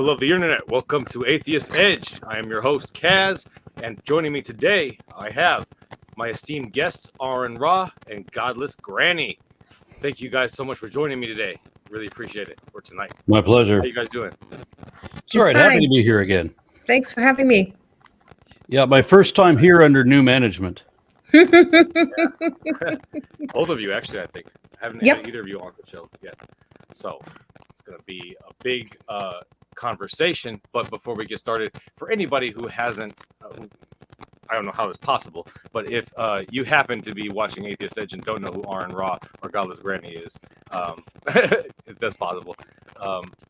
People of the internet, welcome to Atheist Edge. I am your host, Kaz, and joining me today, I have my esteemed guests, Aron Ra and Godless Granny. Thank you guys so much for joining me today. Really appreciate it for tonight. My pleasure. How you guys doing? It's all right. Happy to be here again. Thanks for having me. Yeah, my first time here under new management. Both of you, actually, I think. I haven't had either of you on the show yet. So it's going to be a big conversation. But before we get started, for anybody who hasn't, I don't know how it's possible, but if you happen to be watching Atheist Edge and don't know who Aron Ra or Godless Granny is, if that's possible,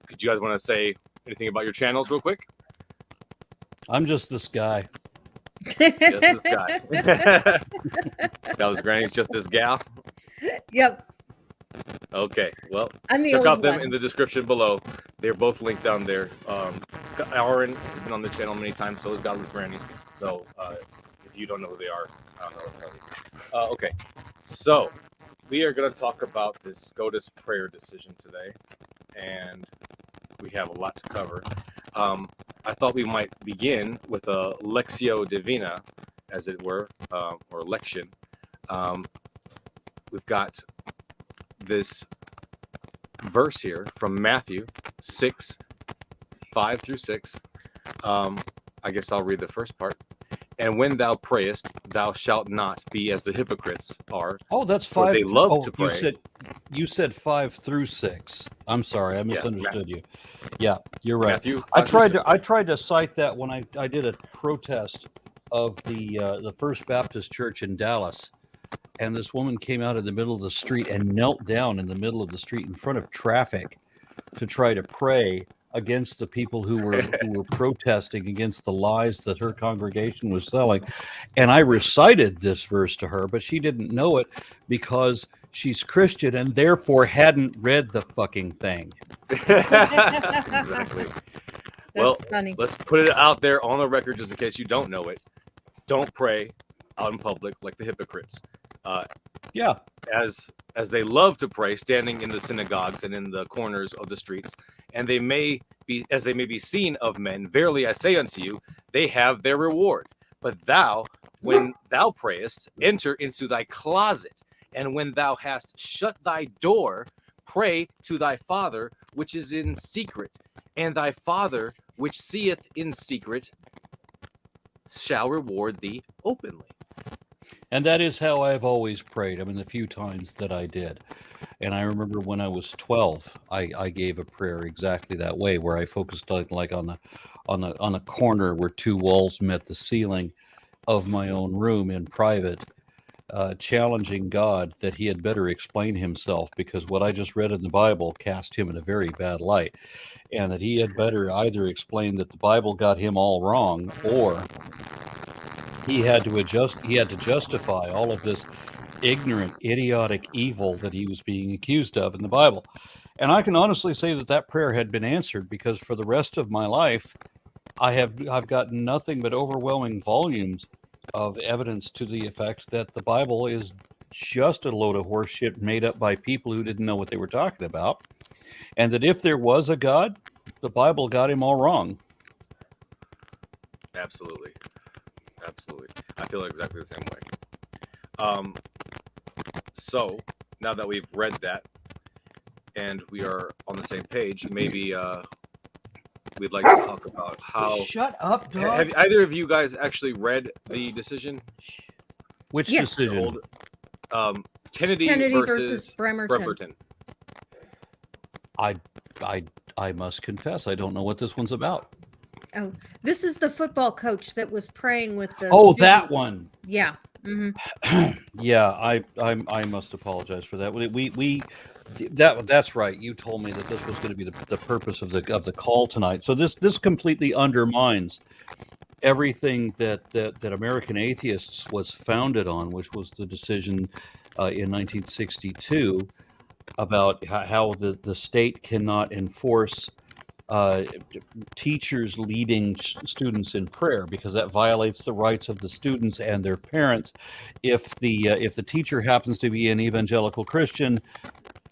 could you guys want to say anything about your channels real quick? I'm just this guy. Just this guy. Godless Granny's just this gal? Yep. Okay, well, I'm check out them in the description below. They're both linked down there. Aron has been on the channel many times, so is Godless Granny. So if you don't know who they are, I don't know what to tell you. Okay, so we are going to talk about this SCOTUS prayer decision today, and we have a lot to cover. I thought we might begin with a Lectio Divina, as it were, or lection. We've got this verse here from Matthew 6, 5 through 6. I guess I'll read the first part. And when thou prayest, thou shalt not be as the hypocrites are. Oh, that's 5. They love to pray. You said 5 through 6. I'm sorry, I misunderstood you. Yeah, you're right. Matthew, I tried to cite that when I did a protest of the First Baptist Church in Dallas, and this woman came out in the middle of the street and knelt down in the middle of the street in front of traffic to try to pray against the people who were protesting against the lies that her congregation was selling. And I recited this verse to her, but she didn't know it because she's Christian and therefore hadn't read the fucking thing. Exactly. Well, funny. Let's put it out there on the record just in case you don't know it. Don't pray out in public like the hypocrites. As they love to pray, standing in the synagogues and in the corners of the streets, and they may be seen of men. Verily I say unto you, they have their reward. But thou, when thou prayest, enter into thy closet, and when thou hast shut thy door, pray to thy Father which is in secret, and thy Father which seeth in secret shall reward thee openly. And that is how I've always prayed. I mean, the few times that I did. And I remember when I was 12, I gave a prayer exactly that way, where I focused like on a corner where two walls met the ceiling of my own room in private, challenging God that he had better explain himself, because what I just read in the Bible cast him in a very bad light, and that he had better either explain that the Bible got him all wrong, or he had to justify all of this ignorant, idiotic evil that he was being accused of in the Bible. And I can honestly say that prayer had been answered, because for the rest of my life, I've gotten nothing but overwhelming volumes of evidence to the effect that the Bible is just a load of horse shit made up by people who didn't know what they were talking about, and that if there was a God, the Bible got him all wrong. Absolutely. I feel exactly the same way. So now that we've read that and we are on the same page, maybe we'd like to talk about how. Shut up, dog. Have either of you guys actually read the decision? Which decision? Kennedy versus Bremerton. I must confess, I don't know what this one's about. Oh, this is the football coach that was praying with the students. That one. Yeah. Mm-hmm. Yeah, I must apologize for that. That's right. You told me that this was going to be the purpose of the call tonight. So this completely undermines everything that American Atheists was founded on, which was the decision in 1962 about how the state cannot enforce teachers leading students in prayer, because that violates the rights of the students and their parents. If the teacher happens to be an evangelical Christian,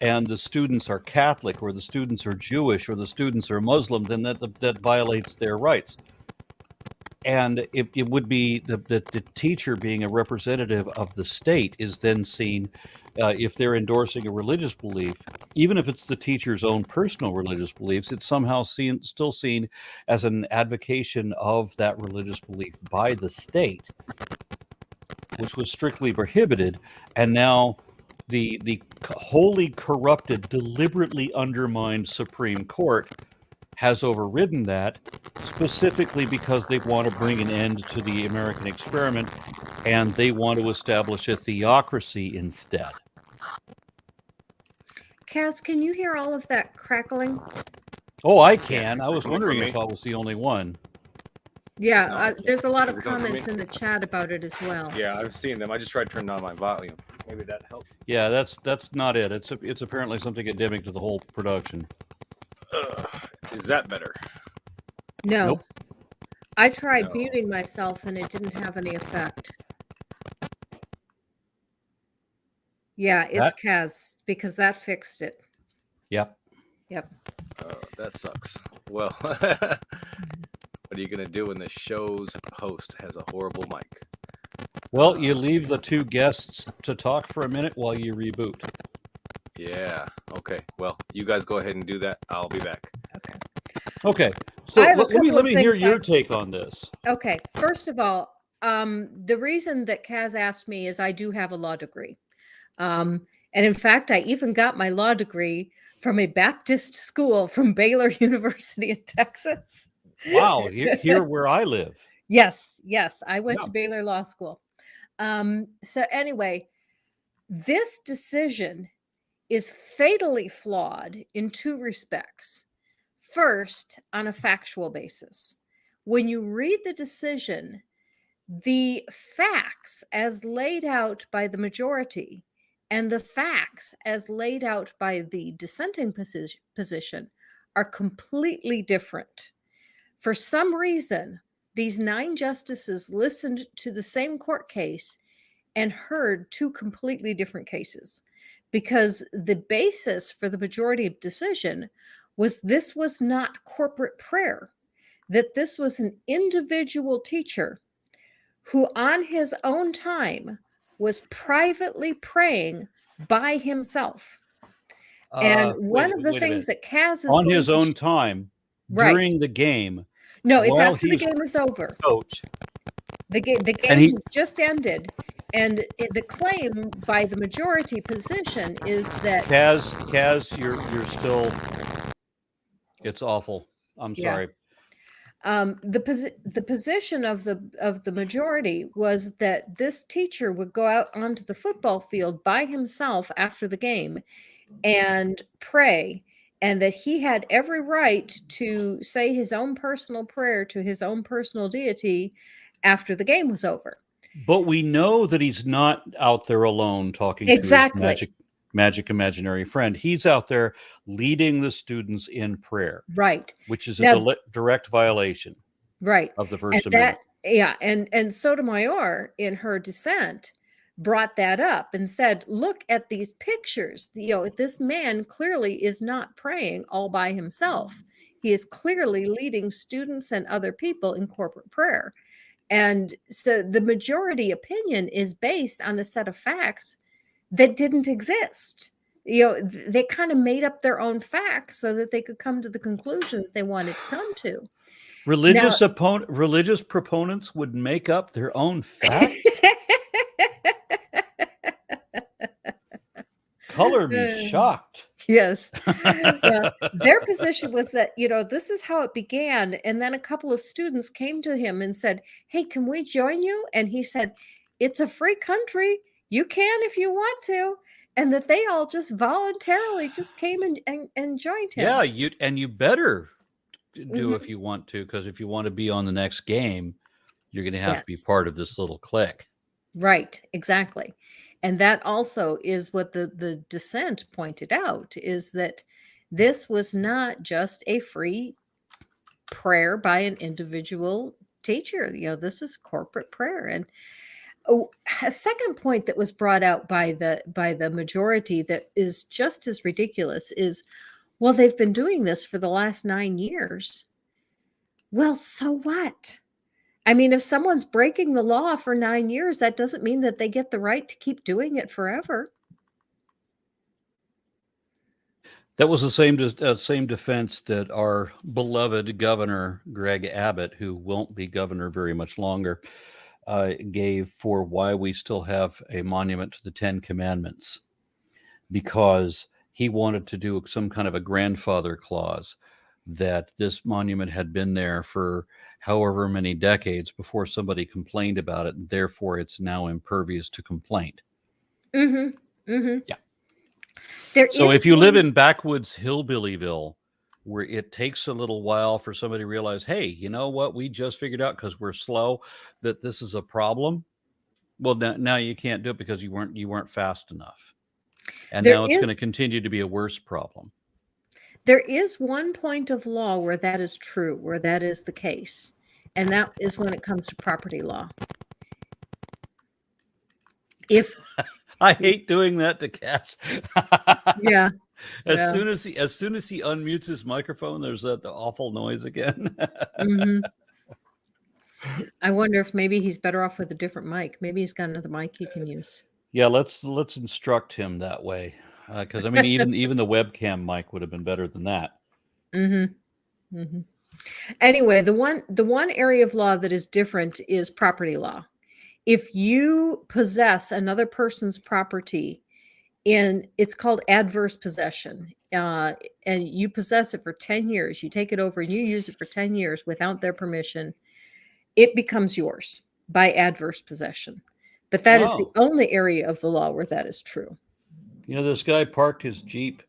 and the students are Catholic, or the students are Jewish, or the students are Muslim, then that violates their rights. And it would be the teacher being a representative of the state is then seen, if they're endorsing a religious belief, even if it's the teacher's own personal religious beliefs, it's somehow still seen as an advocation of that religious belief by the state, which was strictly prohibited. And now the wholly corrupted, deliberately undermined Supreme Court has overridden that, specifically because they want to bring an end to the American experiment, and they want to establish a theocracy instead. Kaz, can you hear all of that crackling? Oh, I can. I was Coming wondering from if me? I was the only one. Yeah, No, there's a lot of is it coming from comments me? in the chat about it as well. Yeah, I've seen them. I just tried turning down my volume. Maybe that helps. Yeah, that's not it. It's apparently something endemic to the whole production. Is that better? No. Nope. I tried No. muting myself and it didn't have any effect. Yeah, it's Kaz, because that fixed it. Yep. Yep. Oh, that sucks. Well, what are you gonna do when the show's host has a horrible mic? Well, you leave the two guests to talk for a minute while you reboot. Yeah. Okay. Well, you guys go ahead and do that. I'll be back. Okay. So I have a let me couple of hear things your take on this. Okay, first of all, the reason that Kaz asked me is I do have a law degree. And in fact, I even got my law degree from a Baptist school from Baylor University in Texas. Wow, here where I live. Yes, I went Yeah. to Baylor Law School. So anyway, this decision is fatally flawed in two respects. First, on a factual basis. When you read the decision, the facts as laid out by the majority and the facts as laid out by the dissenting position are completely different. For some reason, these 9 justices listened to the same court case and heard 2 completely different cases, because the basis for the majority of decision was this was not corporate prayer, that this was an individual teacher who on his own time was privately praying by himself. And one of the things that Kaz is on going his to own time Right. during the game. No, it's while after the he's game is over. coach. The game And he- just ended, and the claim by the majority position is that Kaz, you're still. It's awful. I'm Yeah. sorry. the position of the majority was that this teacher would go out onto the football field by himself after the game and pray, and that he had every right to say his own personal prayer to his own personal deity after the game was over. But we know that he's not out there alone talking Exactly. to his magic imaginary friend. He's out there leading the students in prayer, Right. which is a Now- direct violation Right. of the First And Amendment. and Sotomayor in her dissent brought that up and said, look at these pictures. This man clearly is not praying all by himself. He is clearly leading students and other people in corporate prayer. And so the majority opinion is based on a set of facts that didn't exist. They kind of made up their own facts so that they could come to the conclusion that they wanted to come to. Religious proponents would make up their own facts. Color me shocked. Yes. Their position was that, this is how it began. And then a couple of students came to him and said, hey, can we join you? And he said, it's a free country. You can if you want to. And that they all just voluntarily just came and joined him. Yeah, you better do if you want to, because if you want to be on the next game, you're going to have to be Yes. part of this little clique. Right, exactly. And that also is what the dissent pointed out, is that this was not just a free prayer by an individual teacher. This is corporate prayer. And Oh, a second point that was brought out by the majority that is just as ridiculous is, well, they've been doing this for the last 9 years. Well, so what? I mean, if someone's breaking the law for 9 years, that doesn't mean that they get the right to keep doing it forever. That was the same defense that our beloved Governor Greg Abbott, who won't be governor very much longer, gave for why we still have a monument to the Ten Commandments, because he wanted to do some kind of a grandfather clause that this monument had been there for however many decades before somebody complained about it, and therefore it's now impervious to complaint. Mm-hmm. Mm-hmm. Yeah. So if you live in backwoods Hillbillyville, where it takes a little while for somebody to realize, hey, you know what, we just figured out because we're slow that this is a problem. Well, now you can't do it because you weren't fast enough, and now it's going to continue to be a worse problem. There is one point of law where that is true, where that is the case, and that is when it comes to property law. If I hate doing that to Cass. Yeah. As soon as he unmutes his microphone, there's that awful noise again. Mm-hmm. I wonder if maybe he's better off with a different mic. Maybe he's got another mic he can use. Yeah, let's instruct him that way. Because I mean, even the webcam mic would have been better than that. Mm-hmm. Mm-hmm. Anyway, the one area of law that is different is property law. If you possess another person's property, it's called adverse possession, and you possess it for 10 years, you take it over and you use it for 10 years without their permission, it becomes yours by adverse possession. But that is the only area of the law where that is true. You know, this guy parked his Jeep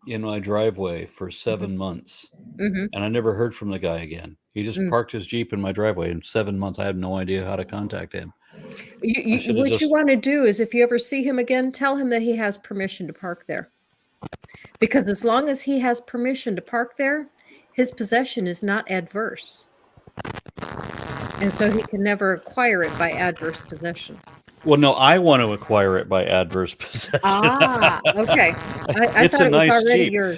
in my driveway for 7 months, and I never heard from the guy again. He just parked his Jeep in my driveway in 7 months. I have no idea how to contact him. What you want to do is, if you ever see him again, tell him that he has permission to park there. Because as long as he has permission to park there, his possession is not adverse. And so he can never acquire it by adverse possession. Well, no, I want to acquire it by adverse possession. Ah, okay. I It's thought a it was nice already Jeep. your.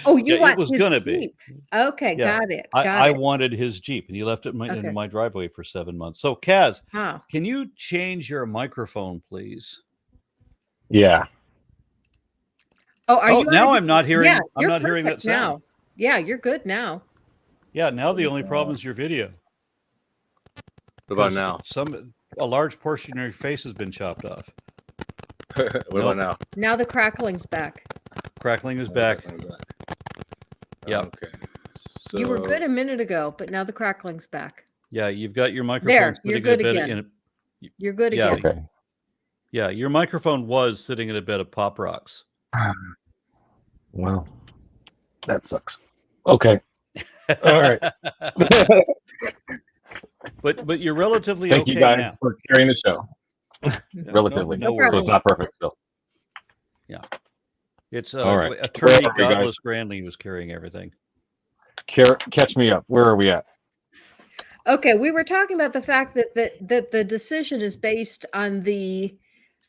Oh, you want it was his gonna Jeep. be. Okay, Yeah. got it. I wanted his Jeep, and he left it in my driveway for 7 months. So, Kaz, can you change your microphone, please? Yeah. Oh, now I'm not hearing. Yeah, I'm not hearing that sound. now. Yeah, you're good now. Yeah, now the only problem is your video. What about now? A large portion of your face has been chopped off. What about now? Now the crackling's back. Crackling is back. Yeah. Okay. So, You were good a minute ago, but now the crackling's back. Yeah, you've got your microphone. You're good again. You're good Yeah. again. Okay. Yeah, your microphone was sitting in a bed of Pop Rocks. Well, that sucks. Okay. All right. But you're relatively Thank okay you guys now. for carrying the show. Relatively. No So worries. it's not perfect still. It's All right. Attorney Where are you guys? Godless Granny was carrying everything. Catch me up. Where are we at? Okay, we were talking about the fact that the decision is based on the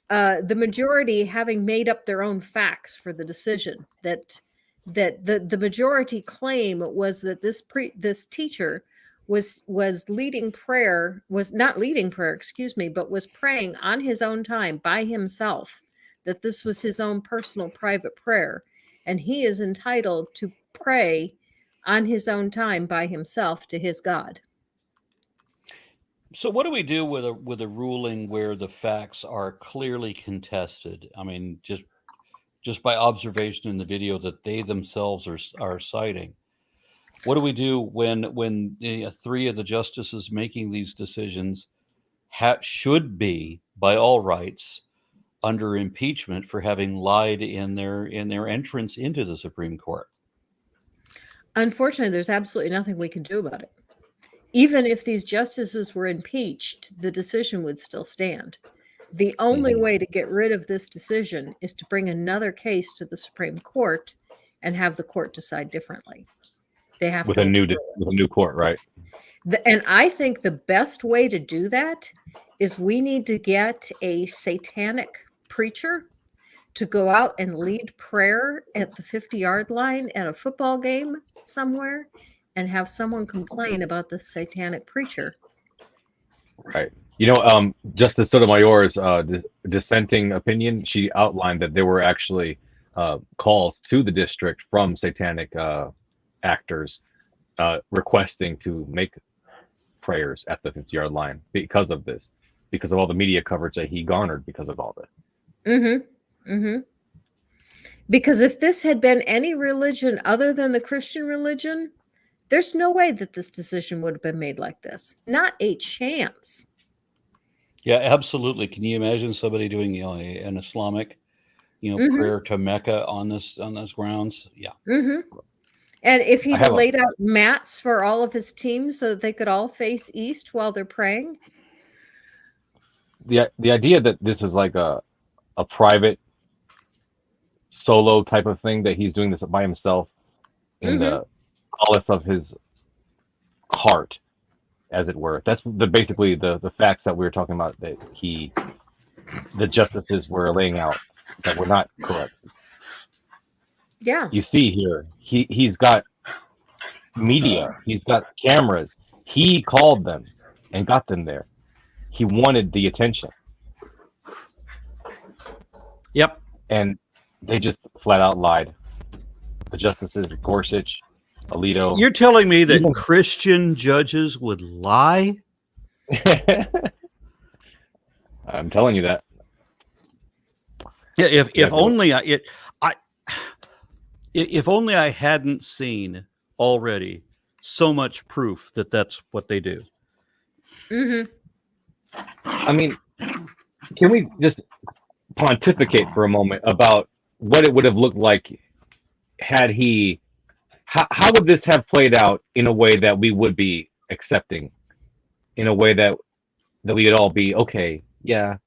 majority having made up their own facts for the decision. That the majority claim was that this teacher was not leading prayer, but was praying on his own time by himself, that this was his own personal private prayer, and he is entitled to pray on his own time by himself to his God. So what do we do with a ruling where the facts are clearly contested? I mean, just by observation in the video that they themselves are citing. What do we do when three of the justices making these decisions should be, by all rights, under impeachment for having lied in their entrance into the Supreme Court? Unfortunately, there's absolutely nothing we can do about it. Even if these justices were impeached, the decision would still stand. The only way to get rid of this decision is to bring another case to the Supreme Court and have the court decide differently. They have With a new court, right? And I think the best way to do that is we need to get a satanic preacher to go out and lead prayer at the 50-yard line at a football game somewhere and have someone complain about the satanic preacher. Right. You know, Justice Sotomayor's dissenting opinion, she outlined that there were actually calls to the district from satanic actors requesting to make prayers at the 50-yard line because of this, because of all the media coverage that he garnered because of all this. Mm-hmm. Mm-hmm. Because if this had been any religion other than the Christian religion, there's no way that this decision would have been made like this. Not a chance. Yeah, absolutely. Can you imagine somebody doing, you know, an Islamic, you know, Mhm. prayer to Mecca on those grounds? Yeah. Mm-hmm. And if he'd have a- laid out mats for all of his teams so that they could all face east while they're praying. The idea that this is like a private solo type of thing, that he's doing this by himself in the solace of his heart, as it were. That's basically the facts that we were talking about, that the justices were laying out that were not correct. Yeah. You see here, he's got media, he's got cameras. He called them and got them there. He wanted the attention. Yep. And they just flat out lied. The justices, Gorsuch, Alito. You're telling me that Even- Christian judges would lie? I'm telling you that. Yeah. If Yeah, but- only if only I hadn't seen already so much proof that that's what they do. Mm-hmm. I mean, can we just pontificate for a moment about what it would have looked like had he? How would this have played out in a way that we would be accepting, in a way that we would all be okay? Yeah.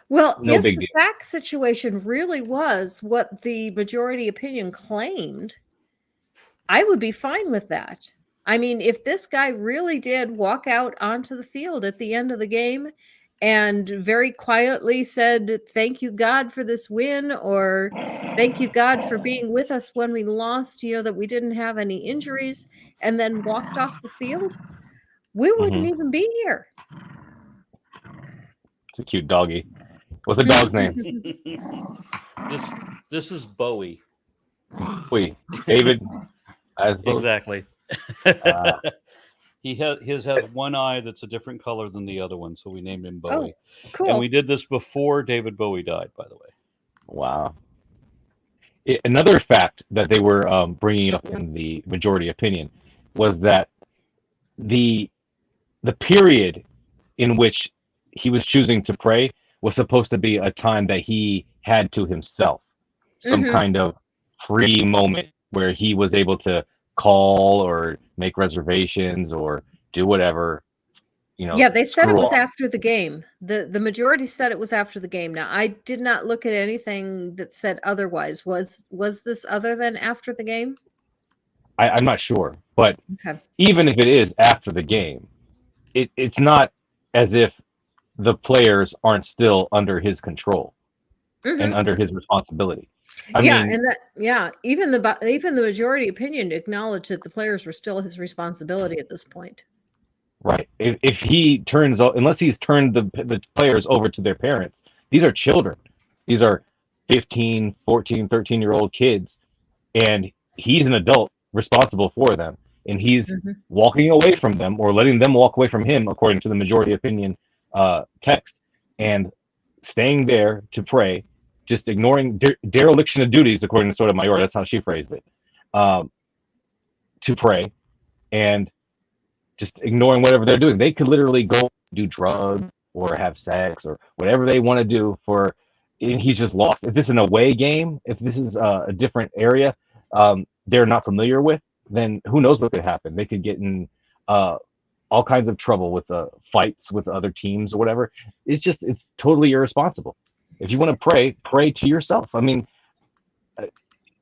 Well, No if big the deal. fact situation really was what the majority opinion claimed, I would be fine with that. I mean, if this guy really did walk out onto the field at the end of the game and very quietly said, "Thank you, God, for this win," or "Thank you, God, for being with us when we lost, you know, that we didn't have any injuries," and then walked off the field, we wouldn't even be here. It's a cute doggy. What's the dog's name? This is Bowie. Wait, David. I suppose. Exactly. Ah. His has one eye that's a different color than the other one, so we named him Bowie. Cool. And we did this before David Bowie died, by the way. Wow. Another fact that they were bringing up in the majority opinion was that the period in which he was choosing to pray was supposed to be a time that he had to himself, some Mhm. kind of free moment where he was able to call or make reservations or do whatever, you know. Yeah, they said it screw was off. after the game. The majority said it was after the game. Now, I did not look at anything that said otherwise. Was this other than after the game? I'm not sure, but Okay. even if it is after the game, it's not as if the players aren't still under his control Mhm. and under his responsibility. I Yeah, mean, and that even the majority opinion acknowledged that the players were still his responsibility at this point. right. If he turns, unless he's turned the players over to their parents, these are children. These are 15, 14, 13-year-old kids, and he's an adult responsible for them, and he's Mhm. walking away from them or letting them walk away from him, according to the majority opinion text, and staying there to pray, just ignoring dereliction of duties, according to Sotomayor. That's how she phrased it. To pray and just ignoring whatever they're doing. They could literally go do drugs or have sex or whatever they want to do and he's just lost. If this is an away game, if this is a different area they're not familiar with, then who knows what could happen. They could get in all kinds of trouble with fights with other teams or whatever. It's totally irresponsible. If you want to pray to yourself. I mean,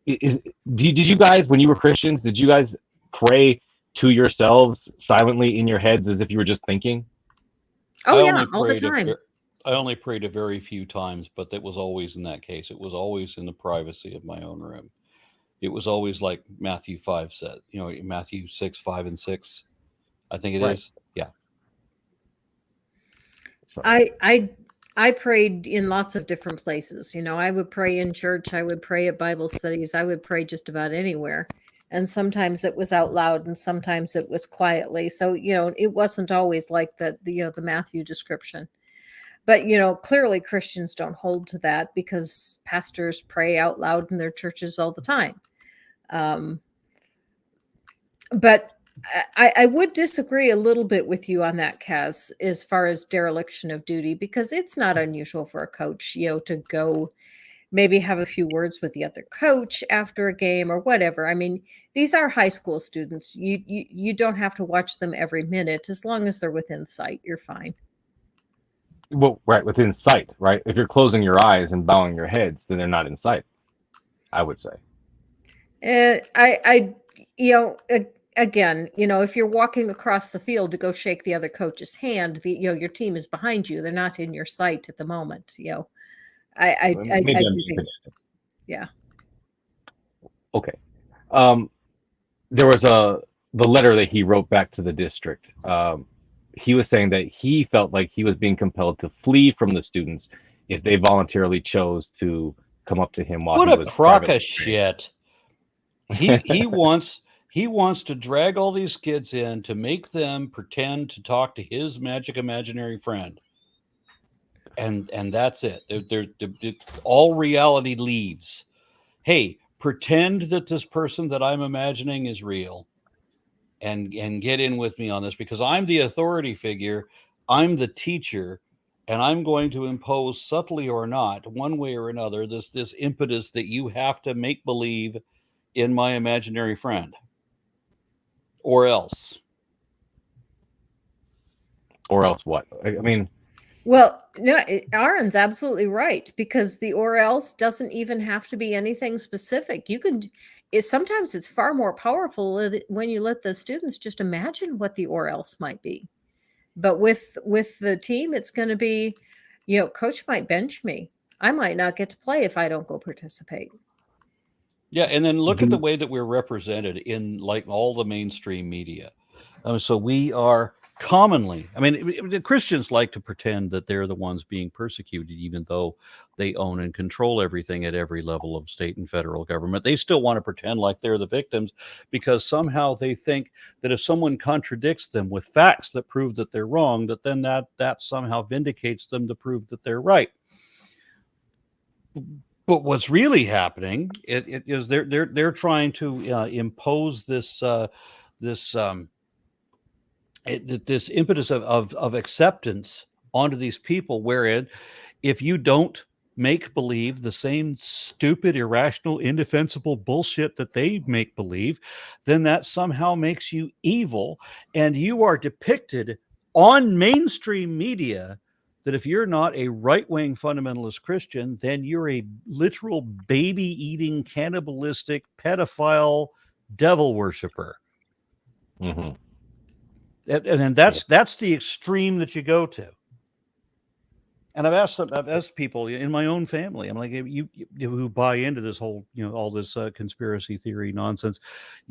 did you guys, when you were Christians, did you guys pray to yourselves silently in your heads as if you were just thinking? Oh, I yeah, only all the prayed a time. I only prayed a very few times, but that was always in that case. It was always in the privacy of my own room. It was always like Matthew 5 said, Matthew 6, 5, and 6, I think it Right. is. Yeah. So, I prayed in lots of different places. I would pray in church, I would pray at Bible studies, I would pray just about anywhere. And sometimes it was out loud and sometimes it was quietly. So, it wasn't always like the Matthew description. But, clearly Christians don't hold to that because pastors pray out loud in their churches all the time. But I would disagree a little bit with you on that, Kaz, as far as dereliction of duty, because it's not unusual for a coach, to go maybe have a few words with the other coach after a game or whatever. I mean, these are high school students. You don't have to watch them every minute. As long as they're within sight, you're fine. well, right, within sight, right? If you're closing your eyes and bowing your heads, then they're not in sight, I would say. Again, if you're walking across the field to go shake the other coach's hand, your team is behind you. They're not in your sight at the moment. I Maybe I'm do think, being yeah. okay. There was the letter that he wrote back to the district. He was saying that he felt like he was being compelled to flee from the students if they voluntarily chose to come up to him while What he a was crock privately of shit. He wants to drag all these kids in to make them pretend to talk to his magic imaginary friend. And that's it. They're all reality leaves. Hey, pretend that this person that I'm imagining is real and get in with me on this because I'm the authority figure. I'm the teacher, and I'm going to impose, subtly or not, one way or another, this impetus that you have to make believe in my imaginary friend, or else. Or else what? I mean, Well, no, Aaron's absolutely right, because the or else doesn't even have to be anything specific. Sometimes it's far more powerful when you let the students just imagine what the or else might be. But with the team, it's going to be, coach might bench me. I might not get to play if I don't go participate. Yeah, and then look at the way that we're represented in like all the mainstream media. So we are commonly, the Christians like to pretend that they're the ones being persecuted, even though they own and control everything at every level of state and federal government. They still want to pretend like they're the victims because somehow they think that if someone contradicts them with facts that prove that they're wrong, that then that somehow vindicates them to prove that they're right. But what's really happening is they're trying to impose this impetus of acceptance onto these people, wherein if you don't make believe the same stupid, irrational, indefensible bullshit that they make believe, then that somehow makes you evil, and you are depicted on mainstream media that if you're not a right-wing fundamentalist Christian, then you're a literal baby-eating, cannibalistic, pedophile devil worshiper. mm-hmm. And that's the extreme that you go to. And I've asked people in my own family, I'm like, you who buy into this whole, all this conspiracy theory nonsense.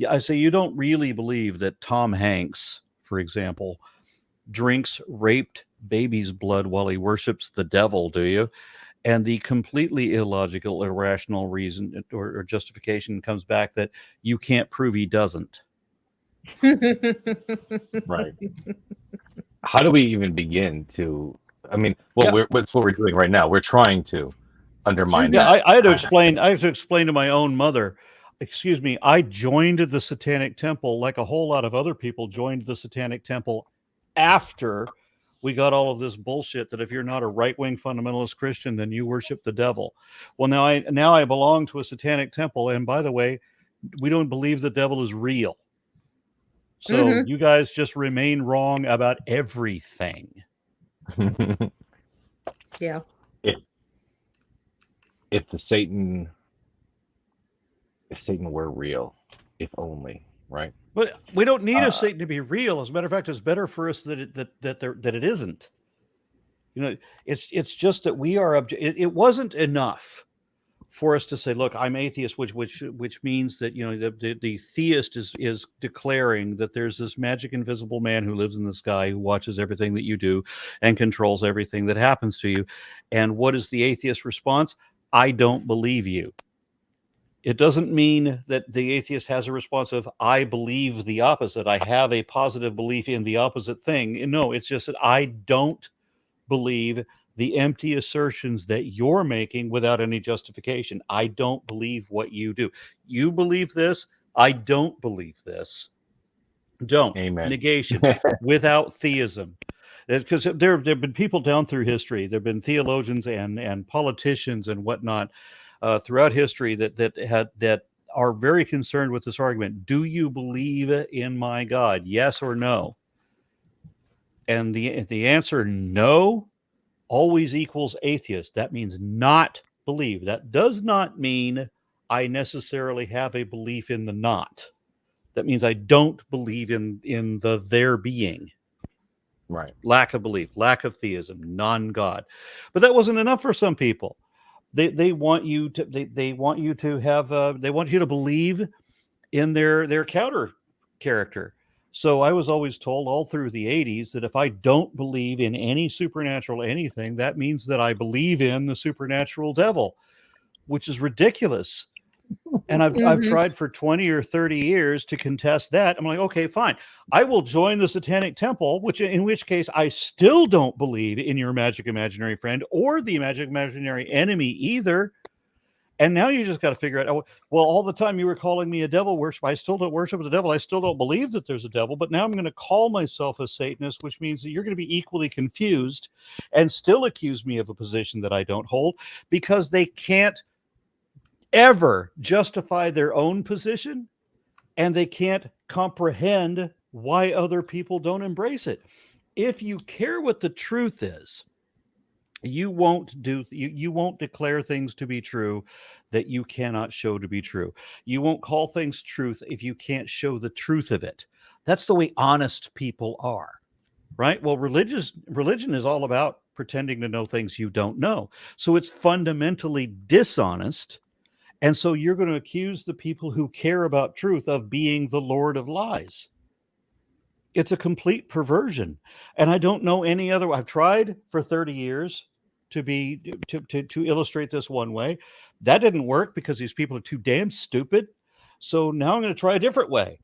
I say, you don't really believe that Tom Hanks, for example, drinks raped baby's blood while he worships the devil, do you? And the completely illogical, irrational reason or justification comes back that you can't prove he doesn't. Right. How do we even begin to? That's what we're doing right now. We're trying to undermine. Yeah, that. I had to explain. I had to explain to my own mother. Excuse me, I joined the Satanic Temple like a whole lot of other people joined the Satanic Temple after we got all of this bullshit that if you're not a right-wing fundamentalist Christian, then you worship the devil. Well, now I belong to a Satanic Temple, and by the way, we don't believe the devil is real. So you guys just remain wrong about everything. Yeah. If Satan were real, if only, right? But we don't need a Satan to be real. As a matter of fact, it's better for us that it isn't. It's just that we are. It wasn't enough for us to say, look, I'm atheist, which means that the theist is declaring that there's this magic invisible man who lives in the sky, who watches everything that you do and controls everything that happens to you. And what is the atheist response? I don't believe you. It doesn't mean that the atheist has a response of, I believe the opposite. I have a positive belief in the opposite thing. No, it's just that I don't believe the empty assertions that you're making without any justification. I don't believe what you do. You believe this. I don't believe this. Don't. Amen. Negation without theism. Because there have been people down through history. There have been theologians and politicians and whatnot throughout history that are very concerned with this argument. Do you believe in my God? Yes or no? And the answer no always equals atheist. That means not believe. That does not mean I necessarily have a belief in the not. That means I don't believe in the there being. Right. Lack of belief, lack of theism, non-God. But that wasn't enough for some people. They want you to they want you to have they want you to believe in their counter character. So I was always told all through the 80s that if I don't believe in any supernatural anything, that means that I believe in the supernatural devil, which is ridiculous. And I've tried for 20 or 30 years to contest that. I'm like, okay, fine. I will join the Satanic Temple, in which case I still don't believe in your magic imaginary friend or the magic imaginary enemy either. And now you just got to figure out, well, all the time you were calling me a devil worship. I still don't worship the devil. I still don't believe that there's a devil, but now I'm going to call myself a Satanist, which means that you're going to be equally confused and still accuse me of a position that I don't hold, because they can't ever justify their own position and they can't comprehend why other people don't embrace it. If you care what the truth is, you won't declare things to be true that you cannot show to be true. You won't call things truth if you can't show the truth of it. That's the way honest people are, right? Well, religion is all about pretending to know things you don't know. So it's fundamentally dishonest. And so you're going to accuse the people who care about truth of being the Lord of lies. It's a complete perversion. And I don't know any other. I've tried for 30 years to illustrate this one way. That didn't work because these people are too damn stupid. So now I'm going to try a different way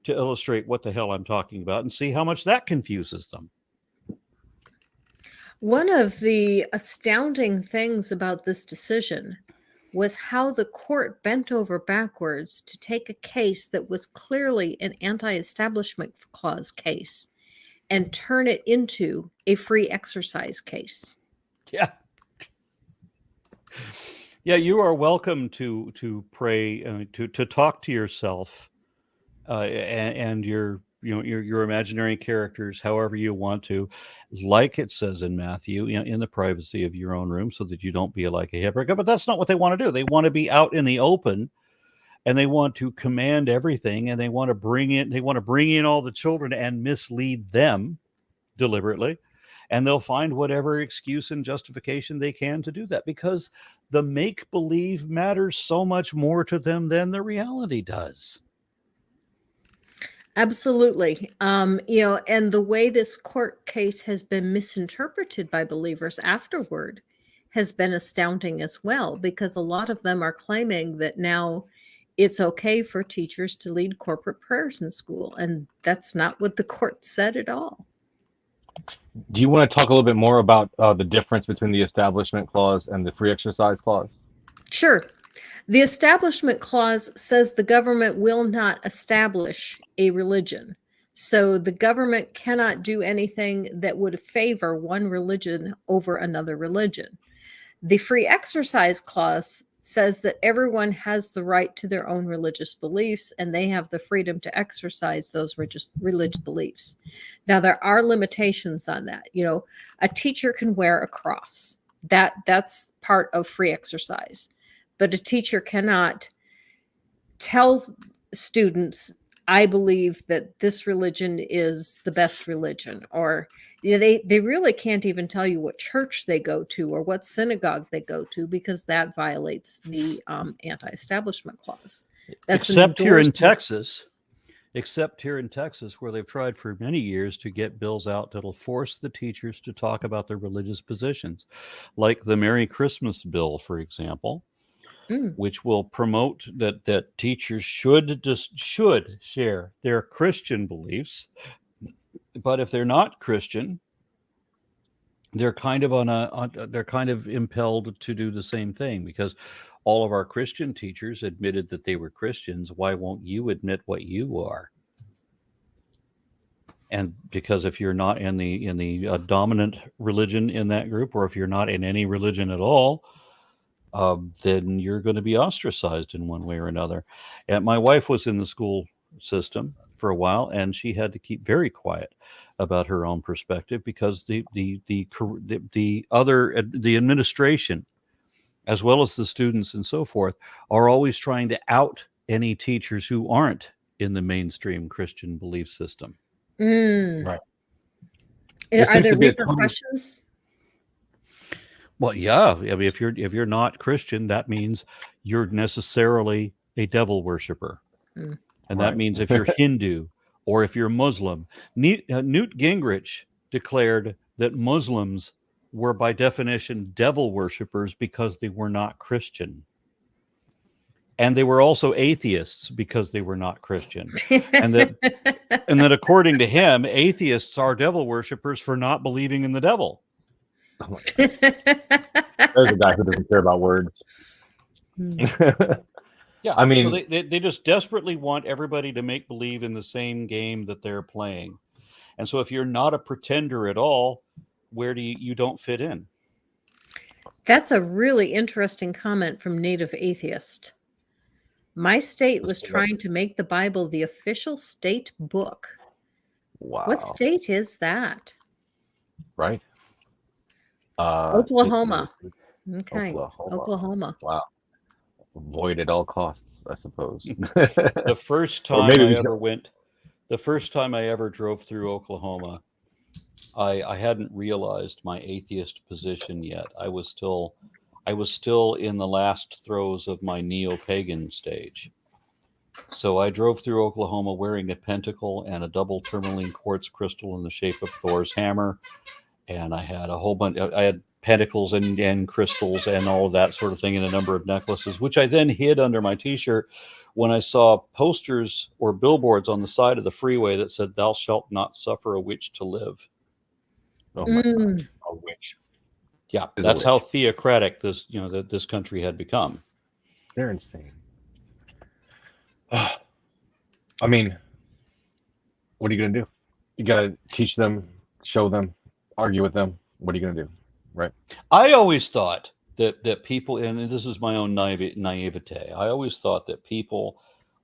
to illustrate what the hell I'm talking about and see how much that confuses them. One of the astounding things about this decision was how the court bent over backwards to take a case that was clearly an anti-establishment clause case and turn it into a free exercise case. Yeah. Yeah, you are welcome to pray, to talk to yourself and your imaginary characters however you want to, like it says in Matthew, in the privacy of your own room, so that you don't be like a hypocrite. But that's not what they want to do. They want to be out in the open, and they want to command everything, and they want to bring in all the children and mislead them deliberately. And they'll find whatever excuse and justification they can to do that, because the make-believe matters so much more to them than the reality does. Absolutely. And the way this court case has been misinterpreted by believers afterward has been astounding as well, because a lot of them are claiming that now it's okay for teachers to lead corporate prayers in school. And that's not what the court said at all. Do you want to talk a little bit more about the difference between the Establishment Clause and the Free Exercise Clause? Sure. The Establishment Clause says the government will not establish a religion. So the government cannot do anything that would favor one religion over another religion. The Free Exercise Clause says that everyone has the right to their own religious beliefs, and they have the freedom to exercise those religious beliefs. Now, there are limitations on that. A teacher can wear a cross. That's part of free exercise. But a teacher cannot tell students, I believe that this religion is the best religion, or they really can't even tell you what church they go to or what synagogue they go to, because that violates the anti-establishment clause. That's an Except here in endorsement. Texas. Except here in Texas, where they've tried for many years to get bills out that'll force the teachers to talk about their religious positions, like the Merry Christmas bill, for example, which will promote that teachers should share their Christian beliefs, but if they're not Christian, they're kind of they're kind of impelled to do the same thing, because all of our Christian teachers admitted that they were Christians. Why won't you admit what you are? And because if you're not in the dominant religion in that group, or if you're not in any religion at all, then you're going to be ostracized in one way or another. And my wife was in the school system for a while, and she had to keep very quiet about her own perspective, because the administration, as well as the students and so forth, are always trying to out any teachers who aren't in the mainstream Christian belief system. Right. Are there repercussions? Well, yeah. I mean, if you're not Christian, that means you're necessarily a devil worshiper, and that means if you're Hindu or if you're Muslim. Newt Gingrich declared that Muslims were by definition devil worshippers because they were not Christian. And they were also atheists because they were not Christian. And that according to him, atheists are devil worshippers for not believing in the devil. There's a guy who doesn't care about words. Yeah, I mean, so they just desperately want everybody to make believe in the same game that they're playing. And so if you're not a pretender at all, where do you don't fit in? That's a really interesting comment from Native Atheist. My state was trying to make the Bible the official state book. wow. What state is that? Right. Oklahoma. Okay. Oklahoma. Wow. Avoid at all costs, I suppose. The first time I ever drove through Oklahoma, I hadn't realized my atheist position yet. I was still in the last throes of my neo-pagan stage. So I drove through Oklahoma wearing a pentacle and a double tourmaline quartz crystal in the shape of Thor's hammer. And I had a whole bunch, I had pentacles and crystals and all of that sort of thing, and a number of necklaces, which I then hid under my t-shirt when I saw posters or billboards on the side of the freeway that said, "Thou shalt not suffer a witch to live." Oh my God. A witch. Yeah, that's how theocratic this country had become. They're insane. I mean, what are you going to do? You got to teach them, show them, argue with them. What are you going to do? Right. I always thought that people, and this is my own naivete, I always thought that people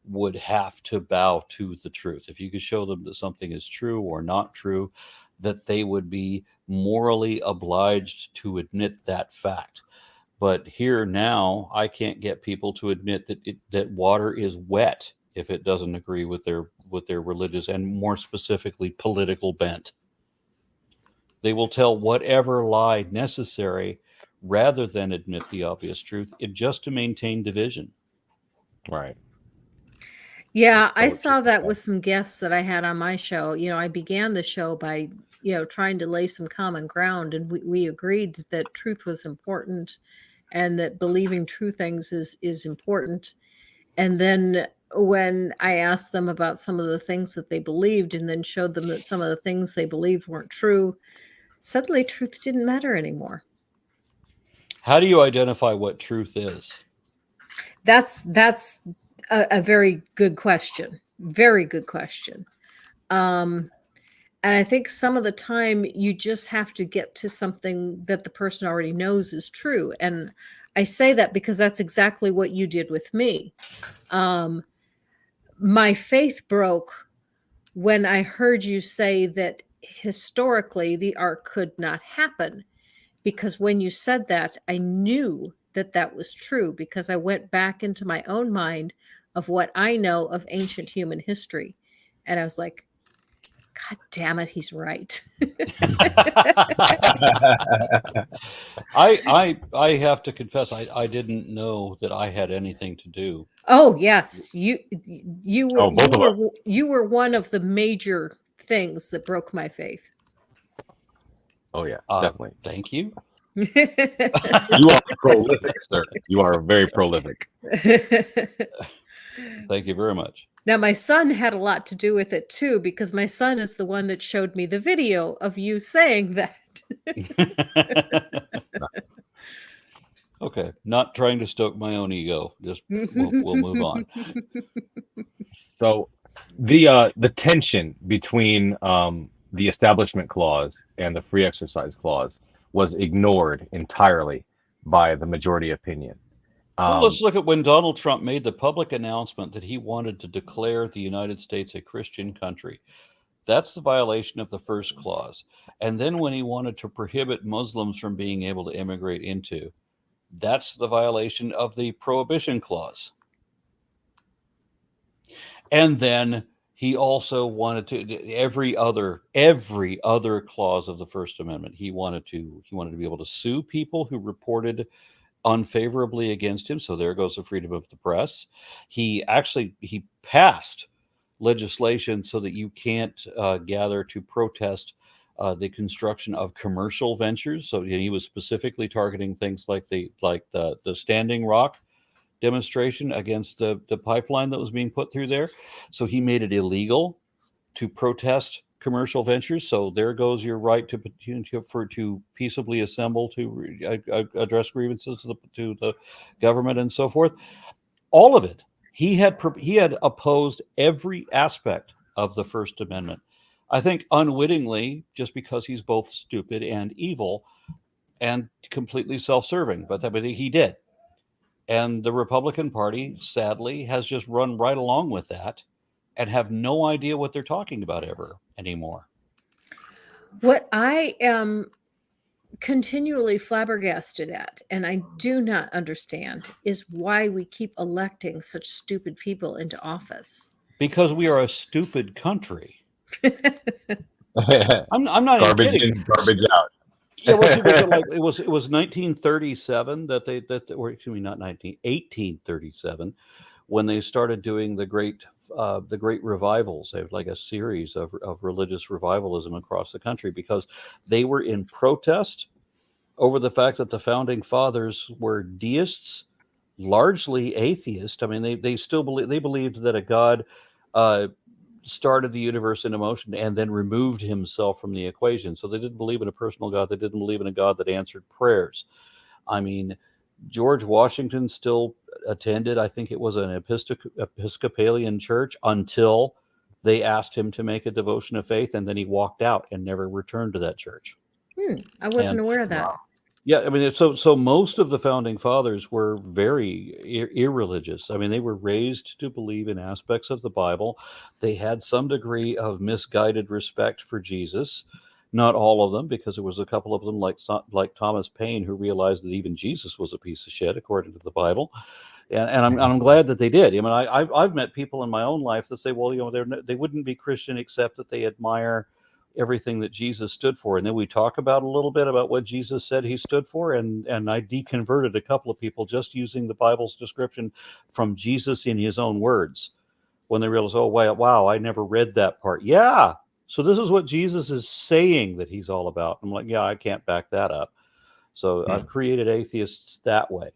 would have to bow to the truth. If you could show them that something is true or not true, that they would be morally obliged to admit that fact. But here now, I can't get people to admit that water is wet if it doesn't agree with their religious and more specifically political bent. They will tell whatever lie necessary rather than admit the obvious truth, just to maintain division. Right. Yeah, I saw that with some guests that I had on my show. I began the show by, trying to lay some common ground, and we agreed that truth was important and that believing true things is important. And then when I asked them about some of the things that they believed and then showed them that some of the things they believed weren't true, suddenly truth didn't matter anymore. How do you identify what truth is? That's a very good question. Very good question. And I think some of the time you just have to get to something that the person already knows is true. And I say that because that's exactly what you did with me. My faith broke when I heard you say that historically the ark could not happen, because when you said that, I knew that was true, because I went back into my own mind of what I know of ancient human history. And I was like, God damn it, he's right. I have to confess, I didn't know that I had anything to do. Oh yes, you Oh, both of us. you were one of the major things that broke my faith. Oh yeah, definitely. Thank you. You are prolific, sir. You are very prolific. Thank you very much. Now, my son had a lot to do with it too, because my son is the one that showed me the video of you saying that. Okay, not trying to stoke my own ego. Just we'll move on. So the tension between the Establishment Clause and the Free Exercise Clause was ignored entirely by the majority opinion. Well, let's look at when Donald Trump made the public announcement that he wanted to declare the United States a Christian country. That's the violation of the first clause. And then when he wanted to prohibit Muslims from being able to immigrate into, that's the violation of the Prohibition Clause. And then he also wanted to every other clause of the First Amendment. He wanted to be able to sue people who reported unfavorably against him. So there goes the freedom of the press. He passed legislation so that you can't gather to protest the construction of commercial ventures. So he was specifically targeting things like the Standing Rock demonstration against the pipeline that was being put through there. So he made it illegal to protest commercial ventures. So there goes your right to peaceably assemble to address grievances to the government and so forth. All of it. He had opposed every aspect of the First Amendment. I think unwittingly, just because he's both stupid and evil and completely self-serving, but he did. And the Republican Party, sadly, has just run right along with that and have no idea what they're talking about ever anymore. What I am continually flabbergasted at, and I do not understand, is why we keep electing such stupid people into office. Because we are a stupid country. I'm not garbage even kidding. in, garbage out. Yeah, it was 1937 or excuse me, not 1837, when they started doing the great revivals. They had like a series of religious revivalism across the country because they were in protest over the fact that the founding fathers were deists, largely atheist. I mean, they still believed that a God started the universe into motion and then removed himself from the equation. So they didn't believe in a personal God. They didn't believe in a God that answered prayers. I mean, George Washington still attended, I think it was an Episcopalian church until they asked him to make a devotion of faith, and then he walked out and never returned to that church. I wasn't aware of that. Yeah, I mean, so most of the founding fathers were very irreligious. I mean, they were raised to believe in aspects of the Bible. They had some degree of misguided respect for Jesus. Not all of them, because there was a couple of them like Thomas Paine who realized that even Jesus was a piece of shit according to the Bible. And I'm glad that they did. I mean, I've met people in my own life that say, well, you know, they wouldn't be Christian except that they admire everything that Jesus stood for. And then we talk about a little bit about what Jesus said he stood for. And I deconverted a couple of people just using the Bible's description from Jesus in his own words when they realized, oh, wow, I never read that part. Yeah. So this is what Jesus is saying that he's all about. I'm like, yeah, I can't back that up. So I've created atheists that way.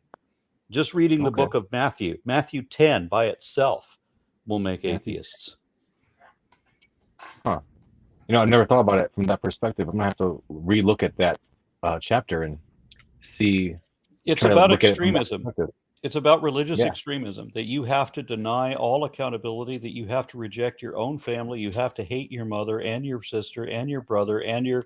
Just reading the book of Matthew 10 by itself will make atheists. Huh. You know, I've never thought about it from that perspective. I'm going to have to relook at that chapter and see. It's about extremism. It's about religious extremism, that you have to deny all accountability, that you have to reject your own family, you have to hate your mother and your sister and your brother and your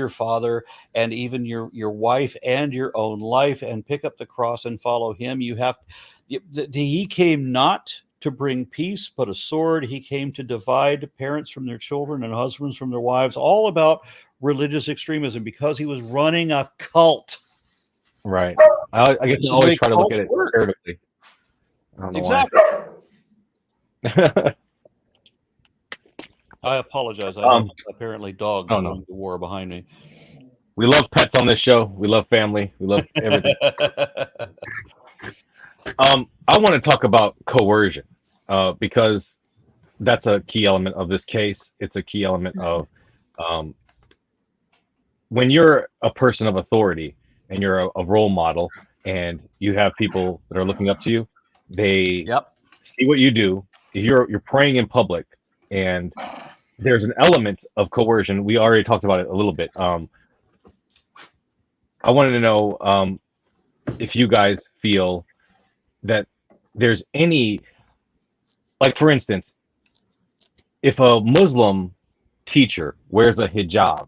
father and even your wife and your own life, and pick up the cross and follow him. He came not to bring peace, but a sword. He came to divide parents from their children and husbands from their wives, all about religious extremism, because he was running a cult. Right. I guess I always try to look at it comparatively. Exactly. I apologize. I Um, have apparently dogs oh, no. going to war behind me. We love pets on this show. We love family. We love everything. I want to talk about coercion because that's a key element of this case. It's a key element of um, when you're a person of authority and you're a role model and you have people that are looking up to you, they Yep. see what you do. You're praying in public, and there's an element of coercion. We already talked about it a little bit. I wanted to know if you guys feel that there's any, like, for instance, if a Muslim teacher wears a hijab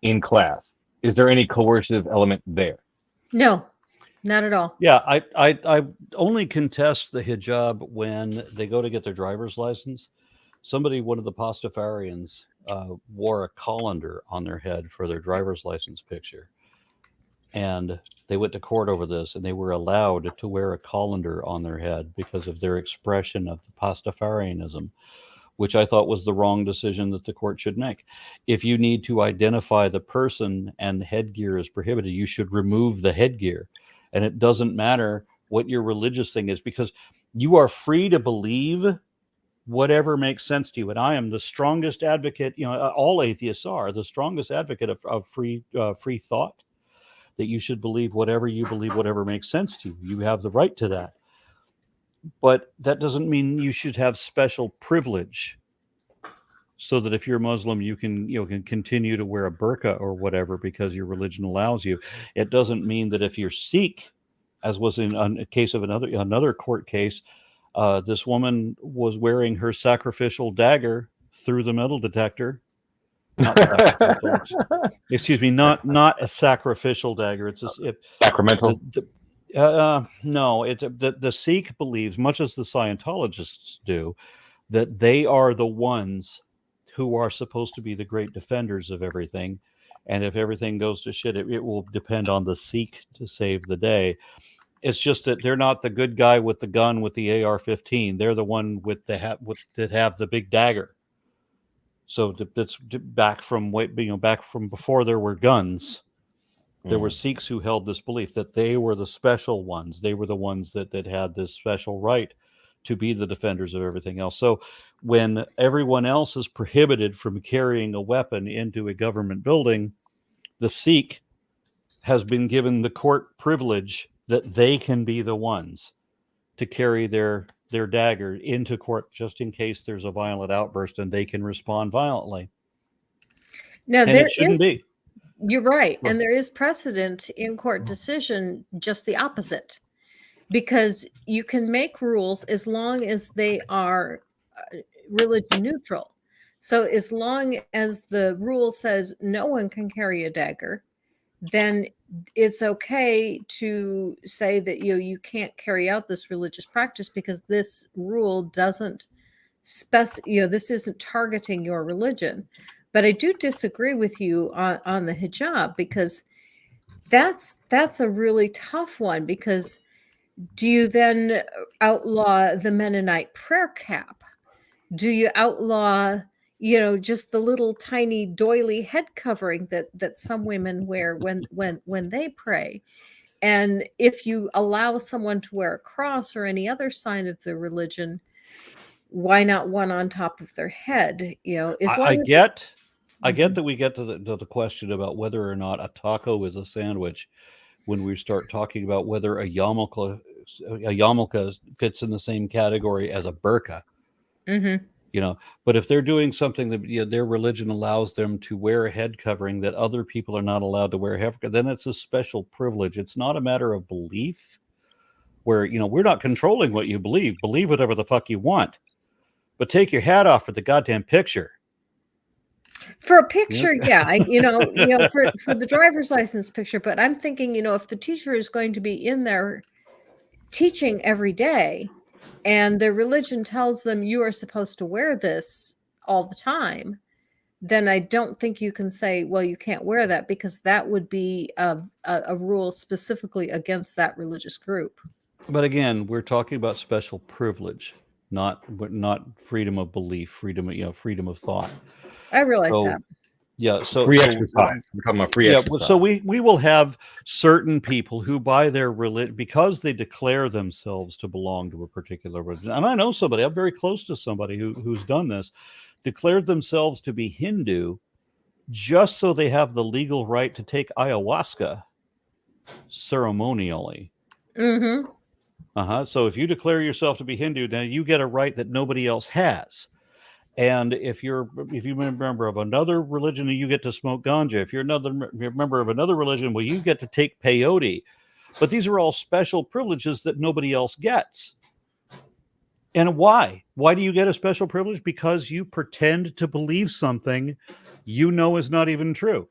in class, is there any coercive element there? No, not at all. Yeah, I only contest the hijab when they go to get their driver's license. Somebody, one of the Pastafarians, wore a colander on their head for their driver's license picture. And they went to court over this, and they were allowed to wear a colander on their head because of their expression of the Pastafarianism, which I thought was the wrong decision that the court should make. If you need to identify the person and headgear is prohibited, you should remove the headgear. And it doesn't matter what your religious thing is, because you are free to believe whatever makes sense to you. And I am the strongest advocate, all atheists are the strongest advocate of free thought, that you should believe, whatever makes sense to you. You have the right to that. But that doesn't mean you should have special privilege, so that if you're Muslim, you can continue to wear a burqa or whatever because your religion allows you. It doesn't mean that if you're Sikh, as was in a case of another court case, this woman was wearing her sacrificial dagger through the metal detector. Excuse me, not a sacrificial dagger. It's sacramental. No, the Sikh believes, much as the Scientologists do, that they are the ones who are supposed to be the great defenders of everything. And if everything goes to shit, it will depend on the Sikh to save the day. It's just that they're not the good guy with the gun with the AR-15. They're the one that have the big dagger. So that's back from before there were guns. There were Sikhs who held this belief that they were the special ones. They were the ones that had this special right to be the defenders of everything else. So when everyone else is prohibited from carrying a weapon into a government building, the Sikh has been given the court privilege that they can be the ones to carry their dagger into court just in case there's a violent outburst, and they can respond violently. No, and it shouldn't be. You're right. And there is precedent in court decision just the opposite, because you can make rules as long as they are religion neutral. So as long as the rule says no one can carry a dagger, then it's okay to say that you can't carry out this religious practice because this rule doesn't this isn't targeting your religion. But I do disagree with you on the hijab, because that's a really tough one, because do you then outlaw the Mennonite prayer cap? Do you outlaw just the little tiny doily head covering that some women wear when they pray? And if you allow someone to wear a cross or any other sign of the religion, why not one on top of their head? I get that we get to the question about whether or not a taco is a sandwich when we start talking about whether a yarmulke fits in the same category as a burqa. Mm-hmm. But if they're doing something that their religion allows them to wear a head covering that other people are not allowed to wear a head covering, then it's a special privilege. It's not a matter of belief, where we're not controlling what you believe. Believe whatever the fuck you want, but take your hat off for the goddamn picture. For a picture, yeah, for the driver's license picture. But I'm thinking, if the teacher is going to be in there teaching every day, and their religion tells them you are supposed to wear this all the time, then I don't think you can say, well, you can't wear that, because that would be a rule specifically against that religious group. But again, we're talking about special privilege. not freedom of belief, freedom of thought. I realize So that. yeah, Free exercise. We're talking about free exercise. so we will have certain people who, by their religion, because they declare themselves to belong to a particular religion, and I know somebody, I'm very close to somebody who's done this, declared themselves to be Hindu just so they have the legal right to take ayahuasca ceremonially. Mm-hmm. So if you declare yourself to be Hindu, now you get a right that nobody else has. And if you're a member of another religion, you get to smoke ganja. If you're a member of another religion, well, you get to take peyote. But these are all special privileges that nobody else gets. And why? Why do you get a special privilege? Because you pretend to believe something you know is not even true.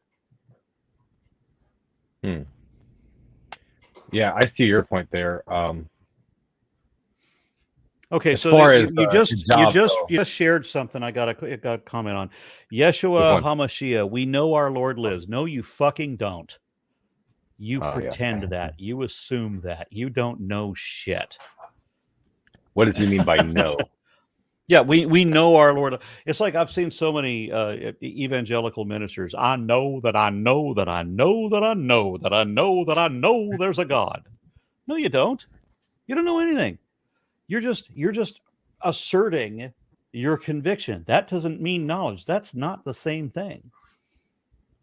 Yeah, I see your point there. Okay, as so far you, as, you just hijab, you just shared something. I got a comment on Yeshua HaMashiach. We know our Lord lives. No, you fucking don't. You pretend that. You assume that. You don't know shit. What does he mean by no? Yeah, we know our Lord. It's like I've seen so many evangelical ministers. I know that I know that I know that I know that I know that I know there's a God. No, you don't. You don't know anything. You're just asserting your conviction. That doesn't mean knowledge. That's not the same thing.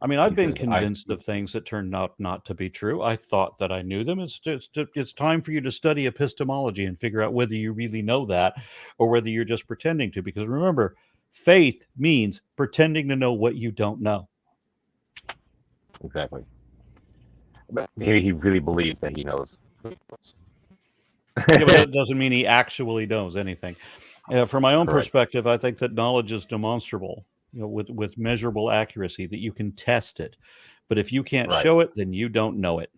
I mean, I've been convinced of things that turned out not to be true. I thought that I knew them. It's time for you to study epistemology and figure out whether you really know that or whether you're just pretending to. Because remember, faith means pretending to know what you don't know. Exactly. But maybe he really believes that he knows. Yeah, but that doesn't mean he actually knows anything. From my own perspective, I think that knowledge is demonstrable, with measurable accuracy, that you can test it. But if you can't show it, then you don't know it.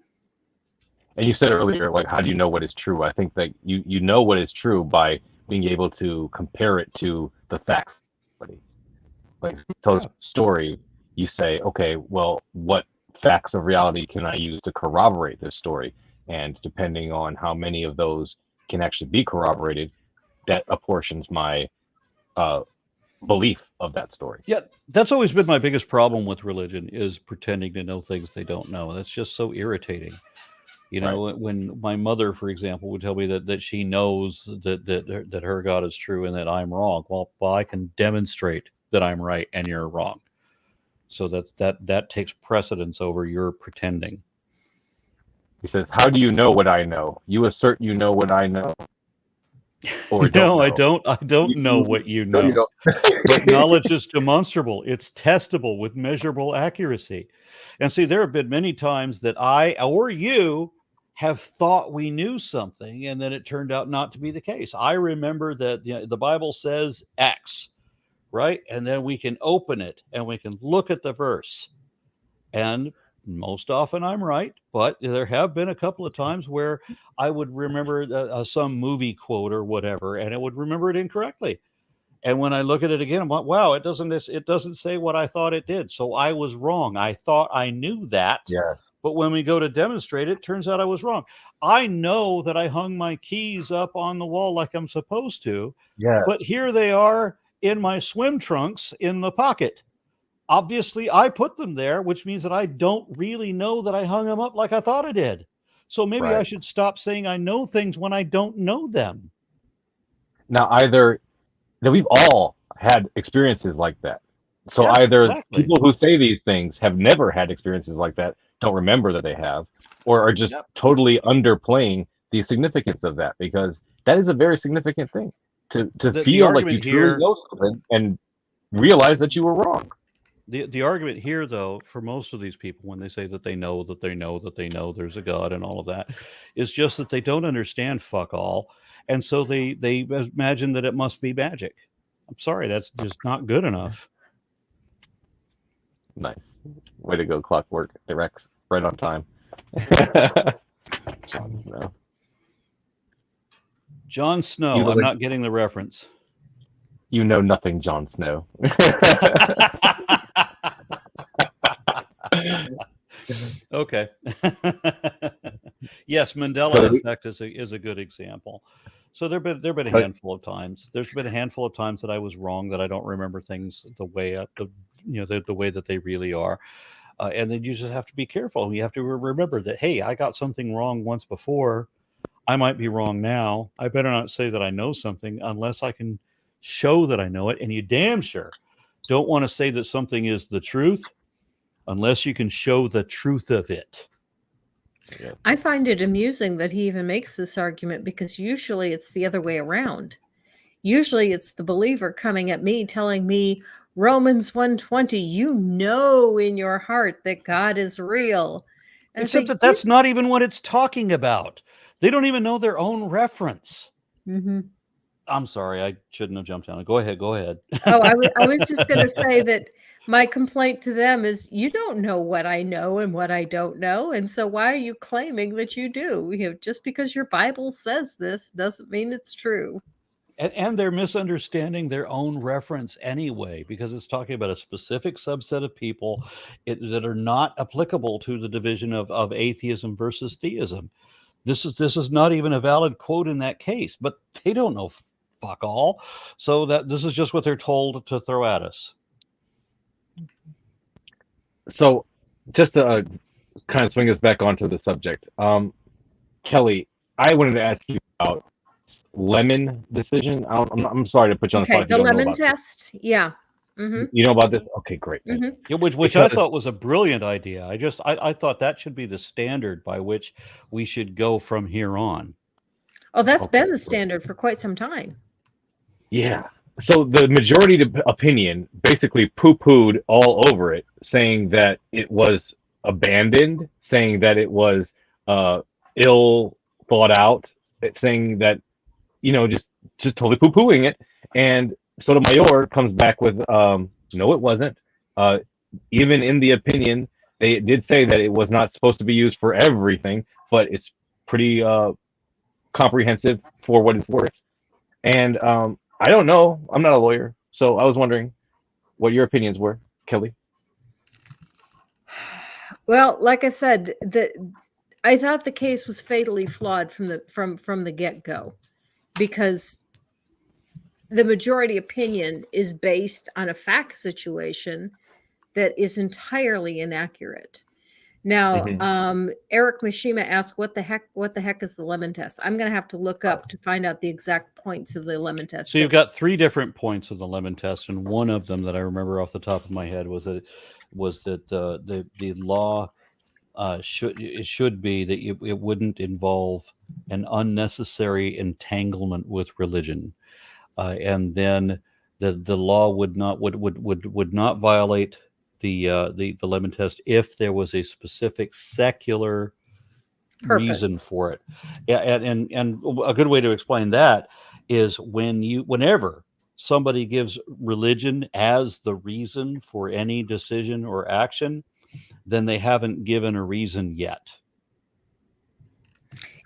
And you said earlier, like, how do you know what is true? I think that you know what is true by being able to compare it to the facts. Like, tell a story, you say, okay, well, what facts of reality can I use to corroborate this story? And depending on how many of those can actually be corroborated, that apportions my belief of that story. Yeah, that's always been my biggest problem with religion, is pretending to know things they don't know. That's just so irritating. When my mother, for example, would tell me that she knows that her God is true and that I'm wrong. Well, I can demonstrate that I'm right and you're wrong. So that takes precedence over your pretending. He says, how do you know what I know? You assert you know what I know. Or no, I don't know what you know. You don't. But knowledge is demonstrable. It's testable with measurable accuracy. And see, there have been many times that I or you have thought we knew something, and then it turned out not to be the case. I remember that the Bible says X, right? And then we can open it and we can look at the verse. And most often I'm right, but there have been a couple of times where I would remember some movie quote or whatever, and it would remember it incorrectly. And when I look at it again, I'm like, wow, it doesn't say what I thought it did. So I was wrong. I thought I knew that. Yes. But when we go to demonstrate it, turns out I was wrong. I know that I hung my keys up on the wall like I'm supposed to. Yeah. But here they are in my swim trunks in the pocket. Obviously, I put them there, which means that I don't really know that I hung them up like I thought I did. So maybe I should stop saying I know things when I don't know them. Now, we've all had experiences like that. So people who say these things have never had experiences like that, don't remember that they have, or are just totally underplaying the significance of that, because that is a very significant thing to feel like you truly know something and realize that you were wrong. The argument here, though, for most of these people, when they say that they know that they know that they know there's a God and all of that, is just that they don't understand fuck all. And so they imagine that it must be magic. I'm sorry, that's just not good enough. Nice. Way to go, Clockwork. Direct, right on time. Jon Snow. Jon Snow. I'm not getting the reference. You know nothing, Jon Snow. Okay. Yes, Mandela effect is a good example. So there've been a But- handful of times. There's been a handful of times that I was wrong, that I don't remember things the way the way that they really are. And then you just have to be careful. You have to remember that, hey, I got something wrong once before. I might be wrong now. I better not say that I know something unless I can show that I know it. And you damn sure don't want to say that something is the truth unless you can show the truth of it. I find it amusing that he even makes this argument, because usually it's the other way around. Usually it's the believer coming at me telling me Romans 1:20, you know in your heart that God is real. And I Except say, that that's not even what it's talking about. They don't even know their own reference. Mhm. I'm sorry, I shouldn't have jumped on it. Go ahead. Oh, I was just going to say that my complaint to them is, you don't know what I know and what I don't know. And so why are you claiming that you do? Just because your Bible says this doesn't mean it's true. And they're misunderstanding their own reference anyway, because it's talking about a specific subset of people that are not applicable to the division of atheism versus theism. This is not even a valid quote in that case, but they don't know fuck all. So that this is just what they're told to throw at us. So, just to kind of swing us back onto the subject, Kelly, I wanted to ask you about Lemon decision. I'm sorry to put you on the Okay, spot if you the don't know lemon about this. test. Yeah. hmm You know about this? Okay, great. hmm Yeah, which I Because- thought was a brilliant idea. I thought that should be the standard by which we should go from here on. Oh, that's Okay, been the great. standard for quite some time. Yeah. So the majority opinion basically poo-pooed all over it, saying that it was abandoned, saying that it was ill thought out, saying that just totally poo-pooing it. And Sotomayor comes back with no, it wasn't. Even in the opinion, they did say that it was not supposed to be used for everything, but it's pretty comprehensive for what it's worth. And I don't know. I'm not a lawyer, so I was wondering what your opinions were, Kelly. Well, like I said, I thought the case was fatally flawed from the get-go, because the majority opinion is based on a fact situation that is entirely inaccurate. Now, Mhm. Eric Mishima asked, "What the heck is the lemon test?" I'm going to have to look up to find out the exact points of the lemon test. So you've but- got 3 different points of the lemon test, and one of them that I remember off the top of my head was that the law should be that it wouldn't involve an unnecessary entanglement with religion, and then the law would not violate the lemon test if there was a specific secular reason Purpose. for it. Yeah, and a good way to explain that is whenever somebody gives religion as the reason for any decision or action, then they haven't given a reason yet.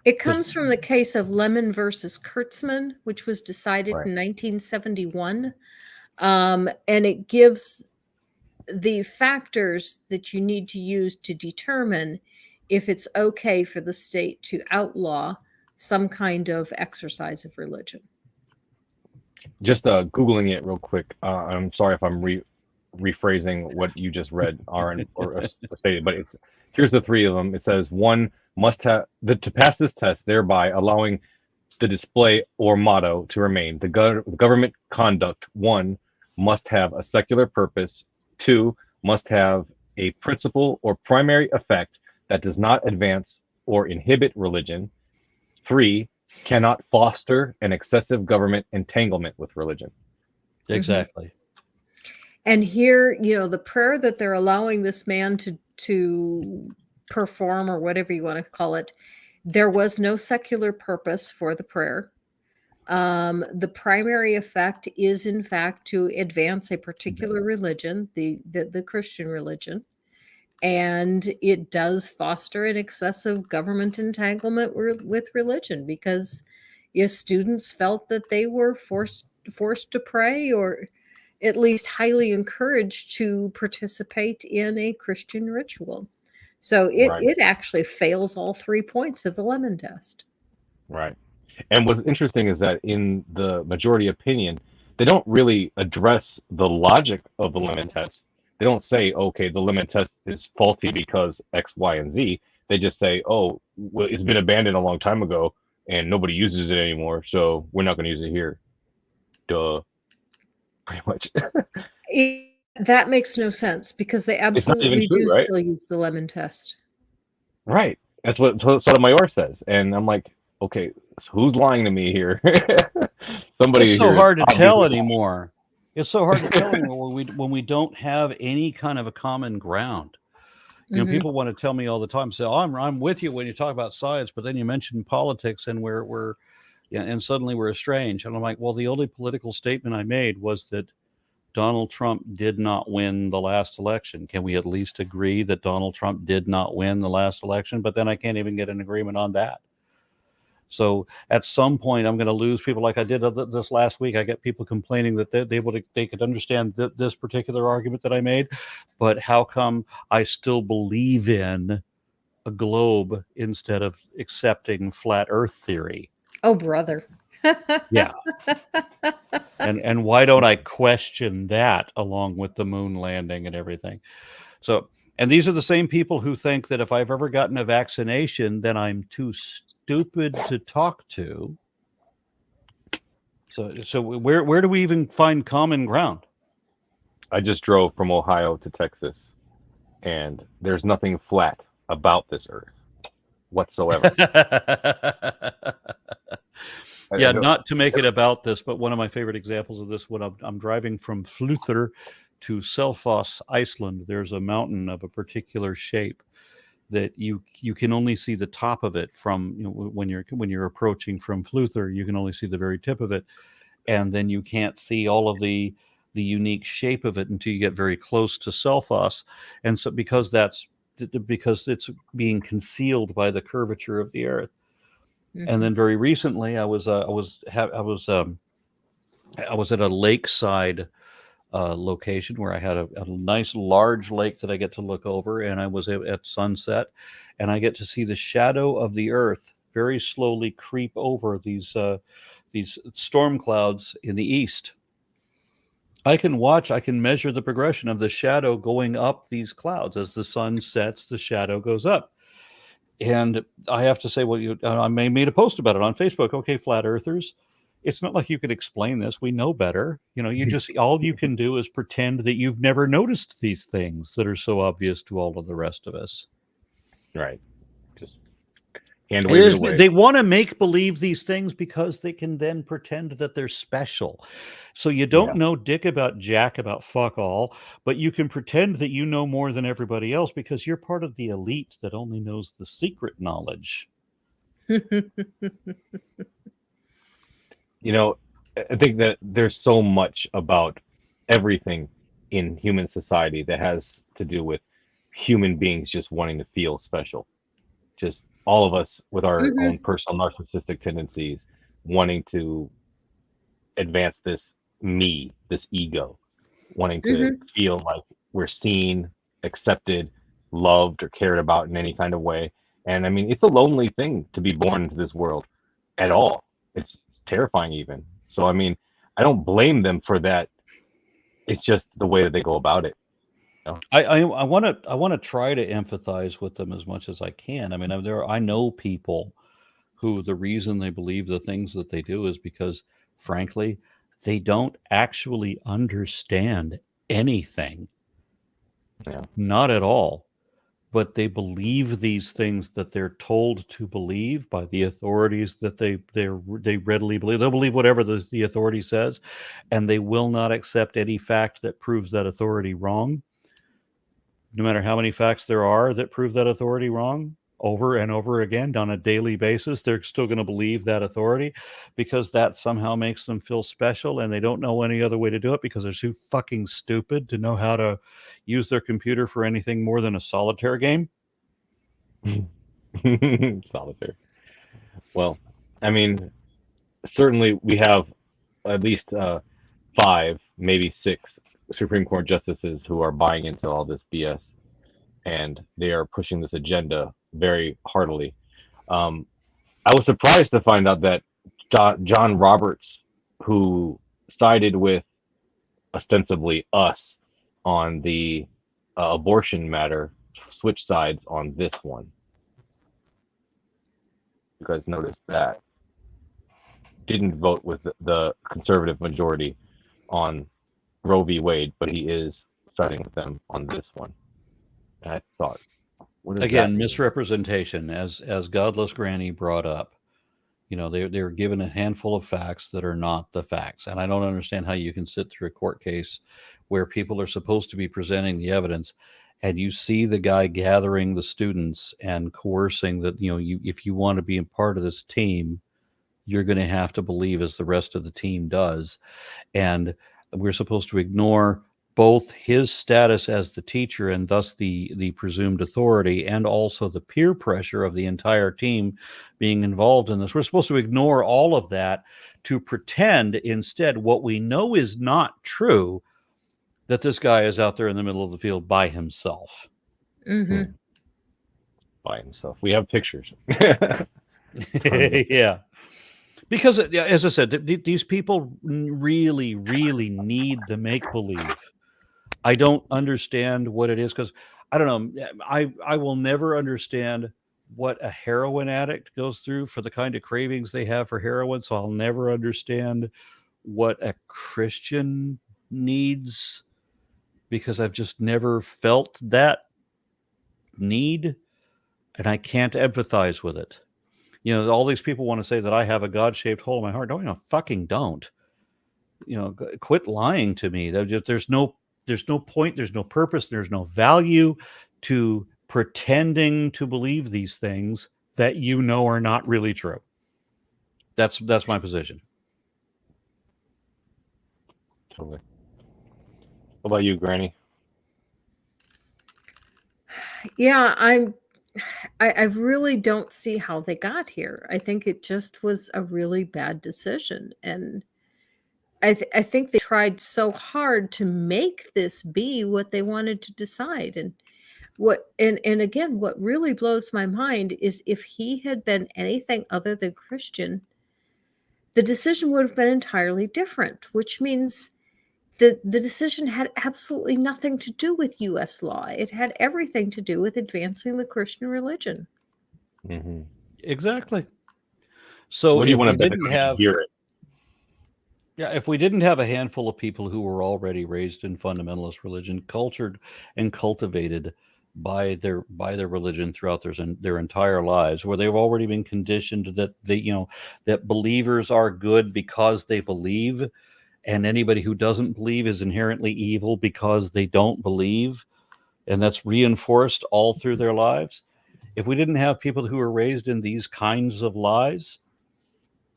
It comes from the case of Lemon versus Kurtzman, which was decided Right. in 1971. And it gives the factors that you need to use to determine if it's okay for the state to outlaw some kind of exercise of religion. Just Googling it real quick. I'm sorry if I'm rephrasing what you just read, Aaron, or stated, but here's the 3 of them. It says 1 must have to pass this test, thereby allowing the display or motto to remain. The government conduct 1 must have a secular purpose. 2 must have a principal or primary effect that does not advance or inhibit religion. 3 cannot foster an excessive government entanglement with religion. Exactly. And here, the prayer that they're allowing this man to perform, or whatever you want to call it, there was no secular purpose for the prayer. The primary effect is, in fact, to advance a particular religion, the Christian religion, and it does foster an excessive government entanglement with religion, because if students felt that they were forced to pray, or at least highly encouraged to participate in a Christian ritual. So Right. it actually fails all 3 points of the lemon test. Right. And what's interesting is that in the majority opinion, they don't really address the logic of the lemon test. They don't say, okay, the lemon test is faulty because X, Y, and Z. They just say, oh, well, it's been abandoned a long time ago and nobody uses it anymore, so we're not going to use it here. Duh. Pretty much. That makes no sense because they It's not even absolutely true, do right? still use the lemon test. Right. That's what Sotomayor says. And I'm like, okay, so who's lying to me here? Somebody It's so here is hard to tell obviously lying. anymore. It's so hard to tell anymore when we don't have any kind of a common ground. You know, Mhm. people want to tell me all the time, say, "Oh, I'm with you when you talk about science," but then you mention politics, and yeah, and suddenly we're estranged. And I'm like, well, the only political statement I made was that Donald Trump did not win the last election. Can we at least agree that Donald Trump did not win the last election? But then I can't even get an agreement on that. So at some point, I'm going to lose people like I did this last week. I get people complaining that they could understand this particular argument that I made, but how come I still believe in a globe instead of accepting flat Earth theory? Oh, brother. Yeah. And why don't I question that along with the moon landing and everything? So, and these are the same people who think that if I've ever gotten a vaccination, then I'm too stupid to talk to. So where do we even find common ground? I just drove from Ohio to Texas, and there's nothing flat about this earth whatsoever. Yeah, not to make it about this, but one of my favorite examples of this, when I'm driving from Fluther to Selfoss, Iceland, there's a mountain of a particular shape that you can only see the top of it from, you know, when you're approaching from Fluther, you can only see the very tip of it, and then you can't see all of the unique shape of it until you get very close to Selfoss. And so because it's being concealed by the curvature of the earth. And then very recently, I was at a lakeside location where I had a nice large lake that I get to look over, and I was at sunset, and I get to see the shadow of the earth very slowly creep over these storm clouds in the east. I can measure the progression of the shadow going up these clouds. As the sun sets, the shadow goes up. And I have to say, well, I made a post about it on Facebook. Okay, flat earthers, it's not like you could explain this. We know better. You know, all you can do is pretend that you've never noticed these things that are so obvious to all of the rest of us. Right. Just hand wave it away. They want to make believe these things because they can then pretend that they're special. So you don't know dick about jack about fuck all, but you can pretend that you know more than everybody else because you're part of the elite that only knows the secret knowledge. You know, I think that there's so much about everything in human society that has to do with human beings just wanting to feel special. Just all of us with our own personal narcissistic tendencies wanting to advance this ego, wanting to feel like we're seen, accepted, loved, or cared about in any kind of way. And I mean, it's a lonely thing to be born into this world at all. It's terrifying even. So I mean, I don't blame them for that. It's just the way that they go about it. You know? I want to try to empathize with them as much as I can. I mean, I know people who the reason they believe the things that they do is because, frankly, they don't actually understand anything. Yeah. Not at all. But they believe these things that they're told to believe by the authorities that they readily believe. They'll believe whatever the authority says, and they will not accept any fact that proves that authority wrong. No matter how many facts there are that prove that authority wrong, over and over again on a daily basis, they're still going to believe that authority because that somehow makes them feel special, and they don't know any other way to do it because they're too fucking stupid to know how to use their computer for anything more than a solitaire game. Solitaire. Well, I mean, certainly we have at least 5, maybe 6 Supreme Court justices who are buying into all this BS, and they are pushing this agenda very heartily. I was surprised to find out that John Roberts, who sided with ostensibly us on the abortion matter, switched sides on this one. You guys noticed that? Didn't vote with the conservative majority on Roe v. Wade, but he is siding with them on this one. And I thought, what does that Again, mean? misrepresentation, as Godless Granny brought up. You know, they're given a handful of facts that are not the facts. And I don't understand how you can sit through a court case where people are supposed to be presenting the evidence, and you see the guy gathering the students and coercing that, you know, if you want to be a part of this team, you're going to have to believe as the rest of the team does. And we're supposed to ignore both his status as the teacher and thus the presumed authority, and also the peer pressure of the entire team being involved in this. We're supposed to ignore all of that to pretend instead what we know is not true, that this guy is out there in the middle of the field by himself. Mm-hmm. By himself. We have pictures. Yeah. Because, as I said, these people really, really need the make-believe. I don't understand what it is, because I don't know. I will never understand what a heroin addict goes through for the kind of cravings they have for heroin. So I'll never understand what a Christian needs, because I've just never felt that need, and I can't empathize with it. You know, all these people want to say that I have a God-shaped hole in my heart. No, you know, fucking don't. You know, quit lying to me. There's no point, there's no purpose, there's no value to pretending to believe these things that you know are not really true. That's my position. Totally. What about you, Granny? Yeah, I really don't see how they got here. I think it just was a really bad decision, and I think they tried so hard to make this be what they wanted to decide. And again, what really blows my mind is if he had been anything other than Christian, the decision would have been entirely different, which means the decision had absolutely nothing to do with U.S. law. It had everything to do with advancing the Christian religion. Mm-hmm. Exactly. So What do you if want we to bet didn't they're going to have, hear it? yeah, if we didn't have a handful of people who were already raised in fundamentalist religion, cultured and cultivated by their religion throughout their entire lives, where they've already been conditioned that that believers are good because they believe, and anybody who doesn't believe is inherently evil because they don't believe, and that's reinforced all through their lives. If we didn't have people who were raised in these kinds of lies,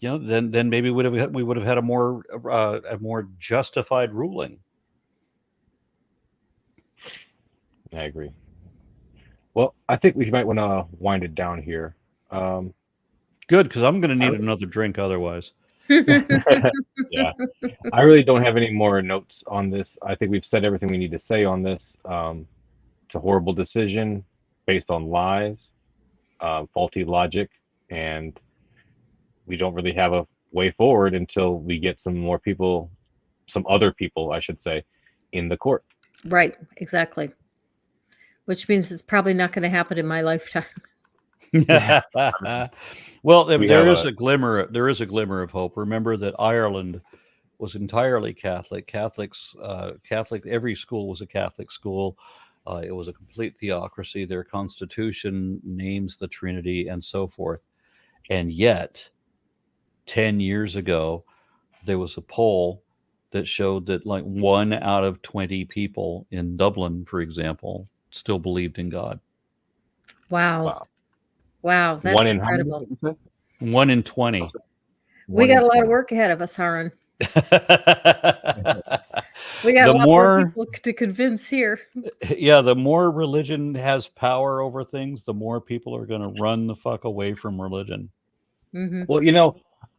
then maybe we would have had a more justified ruling. I agree. Well, I think we might want to wind it down here. Good, because I'm going to need another drink otherwise. Yeah, I really don't have any more notes on this. I think we've said everything we need to say on this. It's a horrible decision based on lies, faulty logic, and we don't really have a way forward until we get some other people, I should say, in the court. Right, exactly. Which means it's probably not going to happen in my lifetime. Well, there is a glimmer of hope. Remember that Ireland was entirely Catholic. Catholic. Every school was a Catholic school. It was a complete theocracy. Their constitution names the Trinity and so forth. And yet, 10 years ago, there was a poll that showed that like 1 out of 20 people in Dublin, for example, still believed in God. Wow, that's One in incredible. 1 in 20. We got a lot of work ahead of us, Aron. We got a lot more people to convince here. Yeah, the more religion has power over things, the more people are going to run the fuck away from religion. Mm-hmm. Well,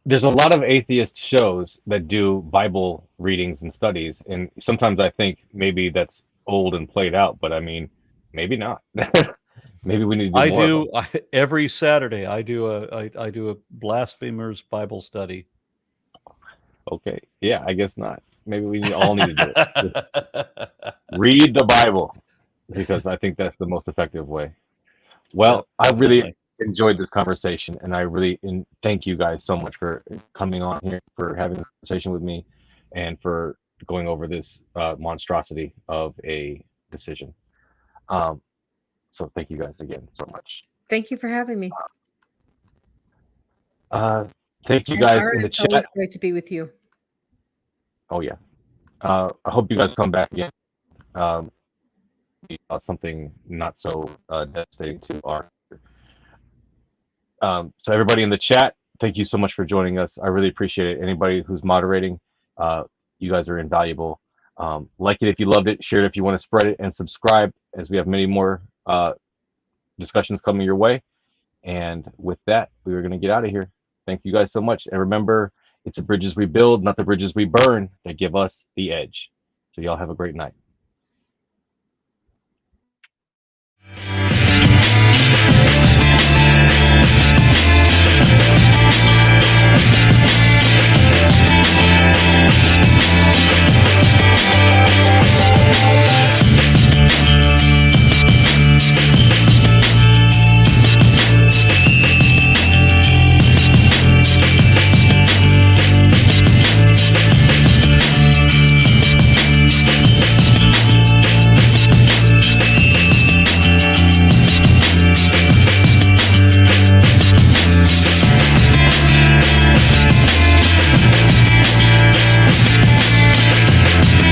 there's a lot of atheist shows that do Bible readings and studies, and sometimes I think maybe that's old and played out, but I mean, maybe not. Maybe we need to do more of them. Every Saturday. I do a blasphemers Bible study. Okay. Yeah, I guess not. Maybe we all need to do it. Just read the Bible, because I think that's the most effective way. Well, Yeah, I really definitely. enjoyed this conversation, and I really thank you guys so much for coming on here, for having a conversation with me, and for going over this monstrosity of a decision. So thank you guys again so much. Thank you for having me. Thank you And guys Art, in the it's chat. always great to be with you. Oh yeah. I hope you guys come back again. Something not so devastating to our. So everybody in the chat, thank you so much for joining us. I really appreciate it. Anybody who's moderating, you guys are invaluable. Like it if you loved it, share it if you want to spread it, and subscribe, as we have many more discussions coming your way. And with that, we are going to get out of here. Thank you guys so much. And remember, it's the bridges we build, not the bridges we burn, that give us the edge. So y'all have a great night.